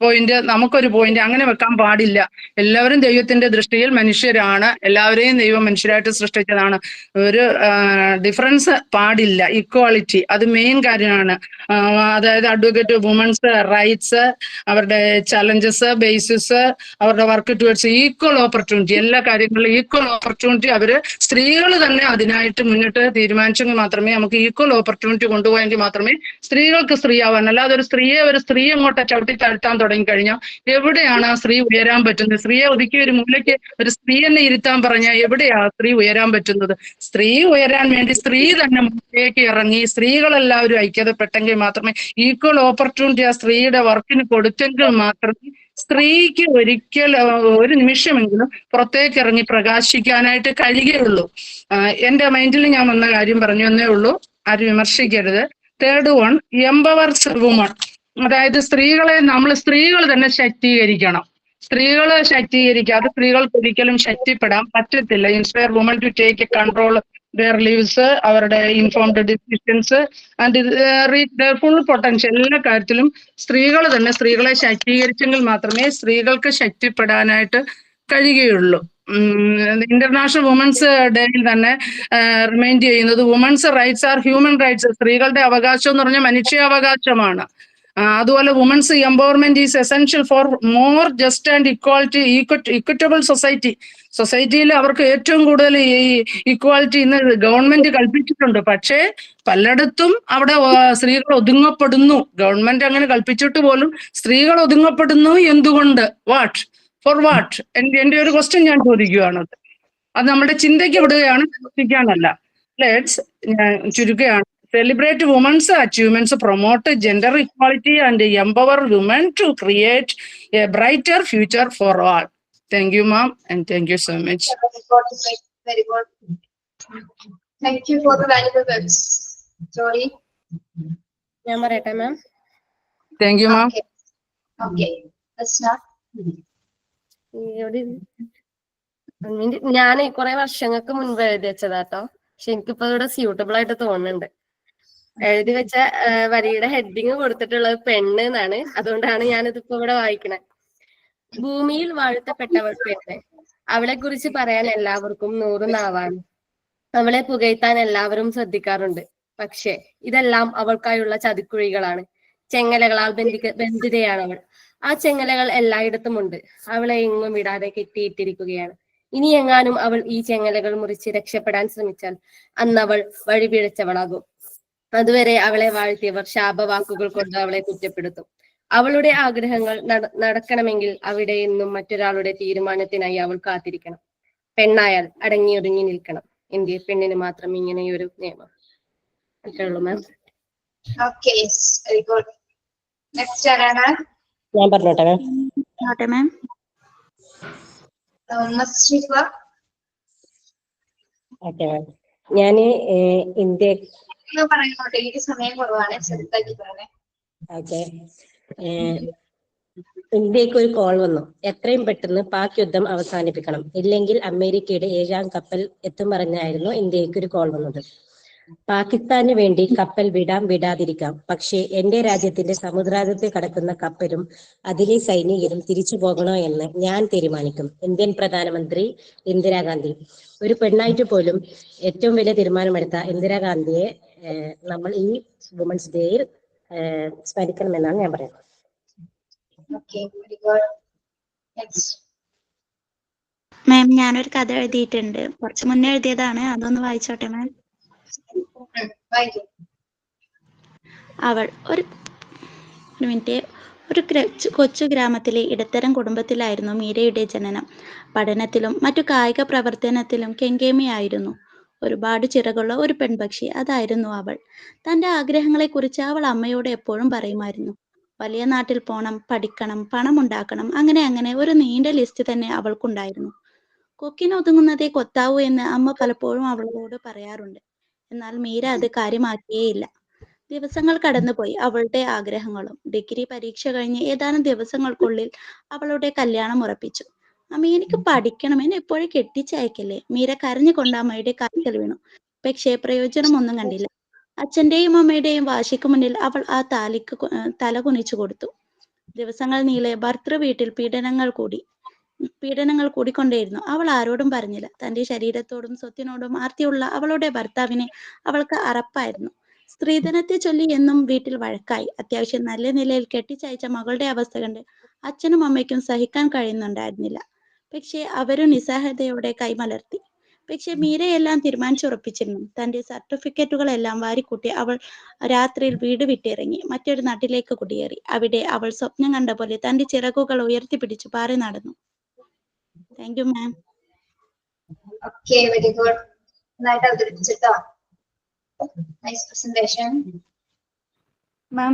പോയിന്റ്, നമുക്കൊരു പോയിന്റ് അങ്ങനെ വെക്കാൻ പാടില്ല. എല്ലാവരും ദൈവത്തിന്റെ ദൃഷ്ടിയിൽ മനുഷ്യരാണ്, എല്ലാവരെയും ദൈവം മനുഷ്യരായിട്ട് സൃഷ്ടിച്ചതാണ്. ഒരു ഡിഫറൻസ് പാടില്ല. ഇക്വാളിറ്റി അത് മെയിൻ കാര്യമാണ്. അതായത് അഡ്വക്കേറ്റ് വുമൺസ് റൈറ്റ്സ്, അവരുടെ ചലഞ്ചസ്, ബേസിസ്, അവരുടെ വർക്ക് ടുവേർഡ്സ് ഈക്വൽ ഓപ്പർച്യൂണിറ്റി, എല്ലാ കാര്യങ്ങളിലും ഈക്വൽ ഓപ്പർച്യൂണിറ്റി അവർ സ്ത്രീകൾ തന്നെ അതിനായിട്ട് മുന്നിട്ട് തീരുമാനിച്ചെങ്കിൽ മാത്രമേ നമുക്ക് ഈക്വൽ ഓപ്പർച്യൂണിറ്റി കൊണ്ടുപോയെങ്കിൽ മാത്രമേ സ്ത്രീകൾക്ക് സ്ത്രീയാവാൻ, അല്ലാതെ ഒരു സ്ത്രീ അങ്ങോട്ട് ചവിട്ടി താഴ്ത്താൻ തുടങ്ങിക്കഴിഞ്ഞാൽ എവിടെയാണ് ആ സ്ത്രീ ഉയരാൻ പറ്റുന്നത്? സ്ത്രീയെ ഒതുക്കി ഒരു മൂലയ്ക്ക് ഒരു സ്ത്രീ തന്നെ ഇരുത്താൻ പറഞ്ഞാൽ എവിടെയാ സ്ത്രീ ഉയരാൻ പറ്റുന്നത്? സ്ത്രീ ഉയരാൻ വേണ്ടി സ്ത്രീ തന്നെ മുന്നിലേക്ക് ഇറങ്ങി സ്ത്രീകളെല്ലാവരും ഐക്യതപ്പെട്ടെങ്കിൽ മാത്രമേ, ഈക്വൽ ഓപ്പർച്യൂണിറ്റി ആ സ്ത്രീയുടെ വർക്കിന് കൊടുത്തെങ്കിൽ മാത്രമേ സ്ത്രീക്ക് ഒരിക്കൽ ഒരു നിമിഷമെങ്കിലും പുറത്തേക്ക് ഇറങ്ങി പ്രകാശിക്കാനായിട്ട് കഴിയുകയുള്ളൂ. എന്റെ മൈൻഡിൽ ഞാൻ വന്ന കാര്യം പറഞ്ഞു എന്നേ ഉള്ളൂ, ആരും വിമർശിക്കരുത്. തേർഡ് വൺ, എംപവേഴ്സ് വുമൺ, അതായത് സ്ത്രീകൾ തന്നെ ശക്തീകരിക്കണം. സ്ത്രീകളെ ശക്തീകരിക്കാതെ സ്ത്രീകൾക്ക് ഒരിക്കലും ശക്തിപ്പെടാൻ പറ്റത്തില്ല. Inspire woman to take control their lives, അവരുടെ informed decisions and reach their full potential. എല്ലാ കാര്യത്തിലും സ്ത്രീകൾ തന്നെ സ്ത്രീകളെ ശാക്തീകരിച്ചെങ്കിൽ മാത്രമേ സ്ത്രീകൾക്ക് ശക്തിപ്പെടാനായിട്ട് കഴിയുകയുള്ളൂ. ഇന്റർനാഷണൽ വുമൻസ് ഡേയിൽ തന്നെ റിമൈൻഡ് ചെയ്യുന്നത് women's rights are human rights, സ്ത്രീകളുടെ അവകാശം എന്ന് പറഞ്ഞാൽ മനുഷ്യാവകാശമാണ്. അതുപോലെ women's empowerment is essential for more just and equitable society. സൊസൈറ്റിയിൽ അവർക്ക് ഏറ്റവും കൂടുതൽ ഈ ഇക്വാലിറ്റി ഇന്ന് ഗവൺമെന്റ് കൽപ്പിച്ചിട്ടുണ്ട്. പക്ഷേ പലയിടത്തും അവിടെ സ്ത്രീകൾ ഒതുങ്ങപ്പെടുന്നു. ഗവൺമെന്റ് അങ്ങനെ കൽപ്പിച്ചിട്ട് പോലും സ്ത്രീകൾ ഒതുങ്ങപ്പെടുന്നു. എന്തുകൊണ്ട്? For what? എന്റെ ഒരു ക്വസ്റ്റ്യൻ ഞാൻ ചോദിക്കുകയാണത്. അത് നമ്മുടെ ചിന്തയ്ക്ക് വിടുകയാണ്, ചോദിക്കാനല്ല. ഞാൻ ചുരുക്കുകയാണ്. Celebrate women's achievements, promote gender equality and empower women to create a brighter future for all. Thank you, ma'am, and thank you so much. Very good. Thank you for the valuable words. Sorry. ഞാൻ പറയട്ടെ മാം? Thank you, ma'am. Okay. Let's start. ഞാൻ കുറെ വർഷങ്ങൾക്ക് മുൻപ് എഴുതി വെച്ചതാട്ടോ, പക്ഷെ എനിക്കിപ്പോ ഇവിടെ സ്യൂട്ടബിൾ ആയിട്ട് തോന്നുന്നുണ്ട്. എഴുതി വെച്ച വരിയുടെ ഹെഡിങ് കൊടുത്തിട്ടുള്ളത് പെണ്ണ് എന്നാണ്. അതുകൊണ്ടാണ് ഞാനിതിപ്പോ ഇവിടെ വായിക്കണേ. ഭൂമിയിൽ വാഴ്ത്തപ്പെട്ടവൾ പെണ്ണ്, അവളെ കുറിച്ച് പറയാൻ എല്ലാവർക്കും 100 നാവാണ്. അവളെ പുകഴ്ത്താൻ എല്ലാവരും ശ്രദ്ധിക്കാറുണ്ട്. പക്ഷെ ഇതെല്ലാം അവൾക്കായുള്ള ചതിക്കുഴികളാണ്. ചെങ്ങലകളാൽ ബന്ധിതയാണ് അവൾ. ആ ചെങ്ങലകൾ എല്ലായിടത്തും ഉണ്ട്. അവളെ എങ്ങും വിടാതെ കെട്ടിയിട്ടിരിക്കുകയാണ്. ഇനി എങ്ങാനും അവൾ ഈ ചെങ്ങലകൾ മുറിച്ച് രക്ഷപ്പെടാൻ ശ്രമിച്ചാൽ അന്നവൾ വഴിപിഴച്ചവളാകും. അതുവരെ അവളെ വാഴ്ത്തിയവർ ശാപവാക്കുകൾ കൊണ്ട് അവളെ കുറ്റപ്പെടുത്തും. അവളുടെ ആഗ്രഹങ്ങൾ നടക്കണമെങ്കിൽ അവിടെ നിന്നും മറ്റൊരാളുടെ തീരുമാനത്തിനായി അവൾ കാത്തിരിക്കണം. പെണ്ണായാൽ അടങ്ങിയൊതുങ്ങി നിൽക്കണം. എന്റെ പെണ്ണിന് മാത്രം ഇങ്ങനെയൊരു നിയമം. അത്രയുള്ളൂ മാം. Okay, very good. Next, Arana. ഞാൻ പറഞ്ഞോട്ടെ മാം? നോട്ടെ മാം. Masrifa. Okay ma'am. ഞാൻ ഇന്ത്യ പറയണോട്ടെ, എനിക്ക് സമയം കുറവാണ്, ചെറുതാക്കി പറയണേ. ഓക്കെ. ഇന്ത്യക്ക് ഒരു കോൾ വന്നു. എത്രയും പെട്ടെന്ന് പാക് യുദ്ധം അവസാനിപ്പിക്കണം, ഇല്ലെങ്കിൽ അമേരിക്കയുടെ 7ാം കപ്പൽ എത്തും പറഞ്ഞായിരുന്നു ഇന്ത്യക്ക് ഒരു കോൾ വന്നത്. പാകിസ്ഥാന് വേണ്ടി കപ്പൽ വിടാതിരിക്കാം, പക്ഷേ എന്റെ രാജ്യത്തിന്റെ സമുദ്രാതിർത്തി കടക്കുന്ന കപ്പലും അതിലെ സൈനികരും തിരിച്ചു പോകണോ എന്ന് ഞാൻ തീരുമാനിക്കും. ഇന്ത്യൻ പ്രധാനമന്ത്രി ഇന്ദിരാഗാന്ധി. ഒരു പെണ്ണായിട്ട് പോലും ഏറ്റവും വലിയ തീരുമാനമെടുത്ത ഇന്ദിരാഗാന്ധിയെ നമ്മൾ ഈ വുമൻസ് ഡേയിൽ സ്മരിക്കണമെന്നാണ് ഞാൻ പറയുന്നത്. Okay, very good. Next. മാം ഞാനൊരു കഥ എഴുതിയിട്ടുണ്ട്. കുറച്ച് മുന്നേ എഴുതിയതാണ്. അതൊന്ന് വായിച്ചോട്ടെ മാം. വായിക്കും. അവൾ ഒരു മിനിറ്റ്. ഒരു കൊച്ചു ഗ്രാമത്തിലെ ഇടത്തരം കുടുംബത്തിലായിരുന്നു മീരയുടെ ജനനം. പഠനത്തിലും മറ്റു കായിക പ്രവർത്തനത്തിലും കെങ്കേമിയായിരുന്നു. ഒരുപാട് ചിറകുള്ള ഒരു പെൺപക്ഷി, അതായിരുന്നു അവൾ. തന്റെ ആഗ്രഹങ്ങളെക്കുറിച്ച് അവൾ അമ്മയോട് എപ്പോഴും പറയുമായിരുന്നു. വലിയ നാട്ടിൽ പോണം, പഠിക്കണം, പണമുണ്ടാക്കണം, അങ്ങനെ ഒരു നീണ്ട ലിസ്റ്റ് തന്നെ അവൾക്കുണ്ടായിരുന്നു. കൊക്കിനൊതുങ്ങുന്നതേ കൊത്താവൂ എന്ന് അമ്മ പലപ്പോഴും അവളോട് പറയാറുണ്ട്. എന്നാൽ മീര അത് കാര്യമാക്കിയേയില്ല. ദിവസങ്ങൾ കടന്നുപോയി. അവളുടെ ആഗ്രഹങ്ങളും. ഡിഗ്രി പരീക്ഷ കഴിഞ്ഞ് ഏതാനും ദിവസങ്ങൾക്കുള്ളിൽ അവളുടെ കല്യാണം ഉറപ്പിച്ചു. അമ്മ, എനിക്ക് പഠിക്കണം, എന്നെ എപ്പോഴും കെട്ടിച്ചയക്കല്ലേ. മീര കരഞ്ഞുകൊണ്ട് അമ്മയുടെ കാൽക്കൽ വീണു. പക്ഷേ പ്രയോജനമൊന്നും കണ്ടില്ല. അച്ഛന്റെയും അമ്മയുടെയും വാശിക്ക് മുന്നിൽ അവൾ ആ തല കുനിച്ചു കൊടുത്തു. ദിവസങ്ങൾ നീളെ ഭർത്തൃ വീട്ടിൽ പീഡനങ്ങൾ കൂടിക്കൊണ്ടേയിരുന്നു. അവൾ ആരോടും പറഞ്ഞില്ല. തന്റെ ശരീരത്തോടും സ്വത്തിനോടും ആർത്തിയുള്ള അവളുടെ ഭർത്താവിനെ അവൾക്ക് അറപ്പായിരുന്നു. സ്ത്രീധനത്തെ ചൊല്ലി എന്നും വീട്ടിൽ വഴക്കായി. അത്യാവശ്യം നല്ല നിലയിൽ കെട്ടിച്ചയച്ച മകളുടെ അവസ്ഥ കണ്ട് അച്ഛനും അമ്മയ്ക്കും സഹിക്കാൻ കഴിയുന്നുണ്ടായിരുന്നില്ല. പക്ഷേ അവരും നിസ്സഹായതയോടെ കൈമലർത്തി. പക്ഷെ മീരയെല്ലാം തീരുമാനിച്ചുറപ്പിച്ചിരുന്നു. തന്റെ സർട്ടിഫിക്കറ്റുകളെല്ലാം വാരിക്കൂട്ടി അവൾ രാത്രിയിൽ വീട് വിട്ടിറങ്ങി. മറ്റൊരു നാട്ടിലേക്ക് കുടിയേറി. അവിടെ അവൾ സ്വപ്നം കണ്ട പോലെ തന്റെ ചിറകുകൾ ഉയർത്തിപ്പിടിച്ചു പാറി നടന്നു. Thank you ma'am. Okay, very good. നന്നായിട്ട് അവതരിപ്പിച്ചിട്ടോ. Nice presentation. മാം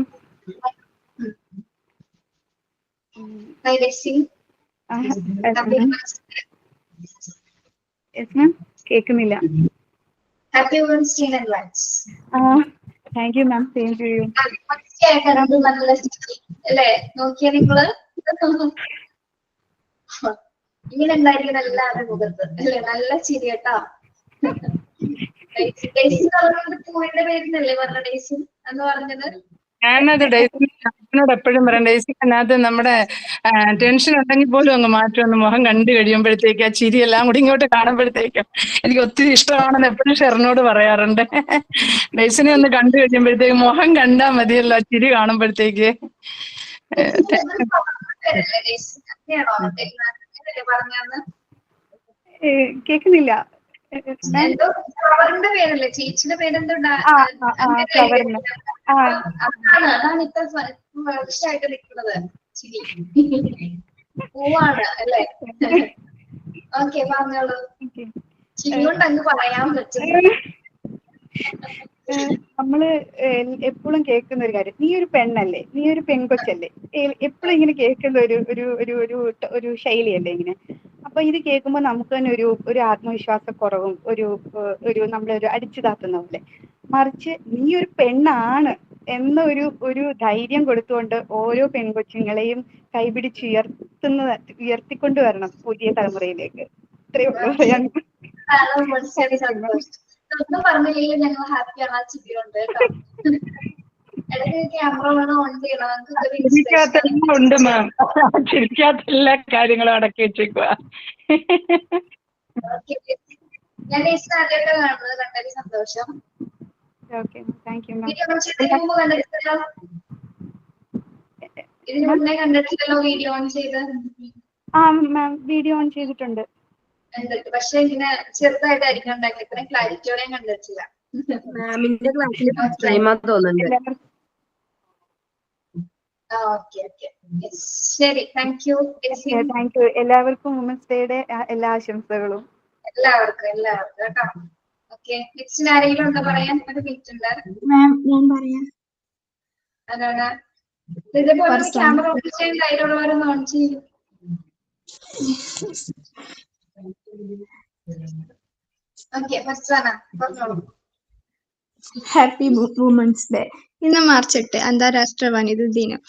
കേൾക്കുന്നില്ല. Happy women's day in advance. Thank you ma'am. Same to you. അല്ലേ, നോക്കിയാ നിങ്ങള് ഇങ്ങനെ ഉണ്ടായിരിക്കുന്ന എല്ലാവരുടെ മുഖത്ത് അല്ലേ, നല്ല ചിരി കേട്ടോ. പൂവിന്റെ പേരിനല്ലേ പറഞ്ഞ ഡേയ്സി എന്ന് പറഞ്ഞത്? ഞാനത് ഡേയ്സിനോട് എപ്പോഴും പറയാം, ഡേയ്സി അതിനകത്ത് നമ്മുടെ ടെൻഷൻ ഉണ്ടെങ്കിൽ പോലും അങ്ങ് മാറ്റുമെന്ന് മുഖം കണ്ടു കഴിയുമ്പോഴത്തേക്ക് ആ ചിരി എല്ലാം കൂടി ഇങ്ങോട്ട് കാണുമ്പോഴത്തേക്കും എനിക്ക് ഒത്തിരി ഇഷ്ടമാണെന്ന് എപ്പോഴും ഷെറിനോട് പറയാറുണ്ട്. ഡേയ്സിനെ ഒന്ന് കണ്ടു കഴിയുമ്പോഴത്തേക്ക് മുഖം കണ്ടാൽ മതിയല്ലോ, ചിരി കാണുമ്പോഴത്തേക്ക്. കേൾക്കുന്നില്ല. എന്തോ ഫ്ലവറിന്റെ പേരല്ലേ, ചേച്ചിയുടെ പേരെന്തോ അതാണ് ഇപ്പൊ വർഷമായിട്ട് നിൽക്കുന്നത്. ചിരി പൂവാണ് അല്ലേ? ഓക്കെ, പറഞ്ഞോളൂ. ചിരി കൊണ്ട് അങ്ങ് പറയാൻ പറ്റും. നമ്മള് എപ്പോഴും കേൾക്കുന്ന ഒരു കാര്യം, നീ ഒരു പെണ്ണല്ലേ, നീ ഒരു പെൺകൊച്ചല്ലേ, എപ്പോഴും ഇങ്ങനെ കേൾക്കുന്ന ഒരു ഒരു ഒരു ഒരു ഒരു ശൈലിയല്ലേ ഇങ്ങനെ. അപ്പൊ ഇത് കേൾക്കുമ്പോൾ നമുക്ക് തന്നെ ഒരു ആത്മവിശ്വാസക്കുറവും ഒരു നമ്മളൊരു അടിച്ചു താത്തുന്ന പോലെ. മറിച്ച് നീ ഒരു പെണ്ണാണ് എന്ന ഒരു ധൈര്യം കൊടുത്തുകൊണ്ട് ഓരോ പെൺകൊച്ചുങ്ങളെയും ഉയർത്തിക്കൊണ്ട് വരണം പുതിയ തലമുറയിലേക്ക്. ഇത്രയേ ഉള്ളൂ പറയാൻ. ഒന്നും പറഞ്ഞില്ലെങ്കിൽ ഞങ്ങൾ ഹാപ്പിയാണ്. ആ ചിരിയുണ്ട് കേട്ടോ. ഇടയ്ക്ക് ക്യാമറ വേണം, ഓൺ ചെയ്യണം. ഉണ്ട് മാം, ചിരിക്കാത്ത എല്ലാ കാര്യങ്ങളും അടക്കി വെച്ചേക്കുക. ഞാൻ ആദ്യമായിട്ട് കാണുന്നത്, കണ്ടതിൽ സന്തോഷം. ഇതിന് മുന്നേ കണ്ടിട്ടില്ലല്ലോ വീഡിയോ ഓൺ ചെയ്ത്? വീഡിയോ ഓൺ ചെയ്തിട്ടുണ്ട്. പക്ഷെ ഇങ്ങനെ ചെറുതായിട്ടായിരിക്കും ഉണ്ടാക്കി, ഇത്രയും ക്ലാരിറ്റിയോടെ ഞാൻ കണ്ടിട്ടില്ല. മാമിന്റെ ക്ലാസ്സിൽ ഫസ്റ്റ് ടൈമാ തോന്നുന്നുണ്ട്. ശരി, താങ്ക് യു. Thank you. എല്ലാവർക്കും വുമൻസ് ഡേയുടെ എല്ലാ ആശംസകളും. എല്ലാവർക്കും കേട്ടോ. ഓക്കെ, നെക്സ്റ്റ് ആരെങ്കിലും എന്താ പറയാൻ? ഒരു മിനിറ്റ് ഉണ്ട്. ഞാൻ പറയാം. അതാണ് ഇതേപോലെ ക്യാമറ ഓൺ ചെയ്യാൻ ധൈര്യമുള്ളവരൊന്ന് ഓൺ ചെയ്യും. ഓക്കെ, ഫസ്റ്റ് പറഞ്ഞോളൂ. Happy women's day. ഇന്ന് മാർച്ച് 8 അന്താരാഷ്ട്ര വനിതാ ദിനം.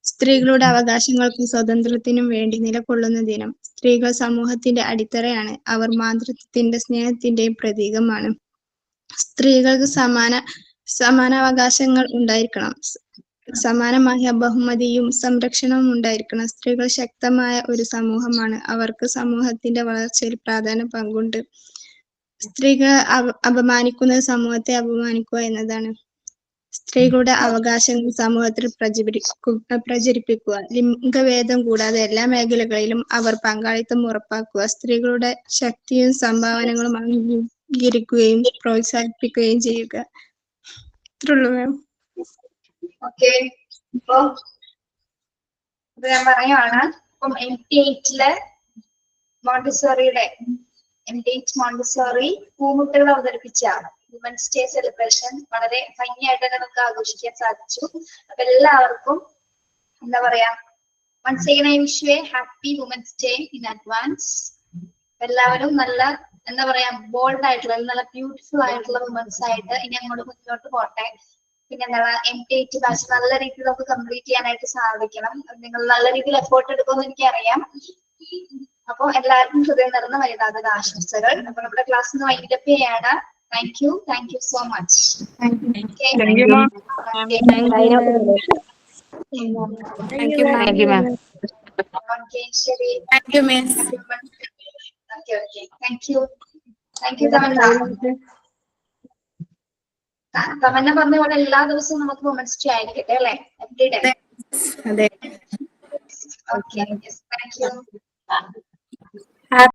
സ്ത്രീകളുടെ അവകാശങ്ങൾക്കും സ്വാതന്ത്ര്യത്തിനും വേണ്ടി നിലകൊള്ളുന്ന ദിനം. സ്ത്രീകൾ സമൂഹത്തിന്റെ അടിത്തറയാണ്. അവർ മാതൃത്വത്തിന്റെ സ്നേഹത്തിന്റെയും പ്രതീകമാണ്. സ്ത്രീകൾക്ക് സമാനാവകാശങ്ങൾ ഉണ്ടായിരിക്കണം. സമാനമായ ബഹുമതിയും സംരക്ഷണവും ഉണ്ടായിരിക്കണം. സ്ത്രീകൾ ശക്തമായ ഒരു സമൂഹമാണ്. അവർക്ക് സമൂഹത്തിന്റെ വളർച്ചയിൽ പ്രാധാന്യ പങ്കുണ്ട്. സ്ത്രീകളെ അപമാനിക്കുന്നത് സമൂഹത്തെ അപമാനിക്കുക എന്നതാണ്. സ്ത്രീകളുടെ അവകാശങ്ങൾ സമൂഹത്തിൽ പ്രചരിപ്പിക്കുക. ലിംഗഭേദം കൂടാതെ എല്ലാ മേഖലകളിലും അവർ പങ്കാളിത്തം ഉറപ്പാക്കുക. സ്ത്രീകളുടെ ശക്തിയും സംഭാവനകളും അംഗീകരിക്കുകയും പ്രോത്സാഹിപ്പിക്കുകയും ചെയ്യുക. ഇത്രയുള്ളൂ മാം. ഓക്കെ, ഇപ്പൊ ഞാൻ പറയുവാണ്. ഇപ്പം MT8 മോണ്ടിസോറിയുടെ MT8 മോണ്ടിസോറി പൂമുട്ടുകൾ അവതരിപ്പിച്ച വുമൻസ് ഡേ സെലിബ്രേഷൻ വളരെ ഭംഗിയായിട്ട് തന്നെ നമുക്ക് ആഘോഷിക്കാൻ സാധിച്ചു. അപ്പൊ എല്ലാവർക്കും എന്താ പറയാ, once again I wish you a happy Women's Day in advance. എല്ലാവരും നല്ല എന്താ പറയാ ബോൾഡ് ആയിട്ടുള്ള നല്ല ബ്യൂട്ടിഫുൾ ആയിട്ടുള്ള വുമൻസ് ആയിട്ട് ഇനി അങ്ങോട്ട് മുന്നോട്ട് പോട്ടെ. പിന്നെ എന്താ MT8 ബാച്ച് നല്ല രീതിയിൽ നമുക്ക് കംപ്ലീറ്റ് ചെയ്യാനായിട്ട് സാധിക്കണം. നിങ്ങൾ നല്ല രീതിയിൽ എഫേർട്ട് എടുക്കുമെന്ന് എനിക്കറിയാം. അപ്പൊ എല്ലാവർക്കും ഹൃദയം നിറഞ്ഞ വനിതാദിന ആശംസകൾ. അപ്പൊ നമ്മുടെ ക്ലാസ് ഇന്ന് വൈൻഡപ്പ് ചെയ്യാണ്. Thank you so much. Thank you, ma'am. ശരി, Thank you, miss. Thank you Tamannaah പറഞ്ഞ പോലെ എല്ലാ ദിവസവും നമുക്ക് വുമൻസ് ഡേ ആയിരിക്കട്ടെ അല്ലെ, എവറി ഡേ. അതെ. Okay, thank you.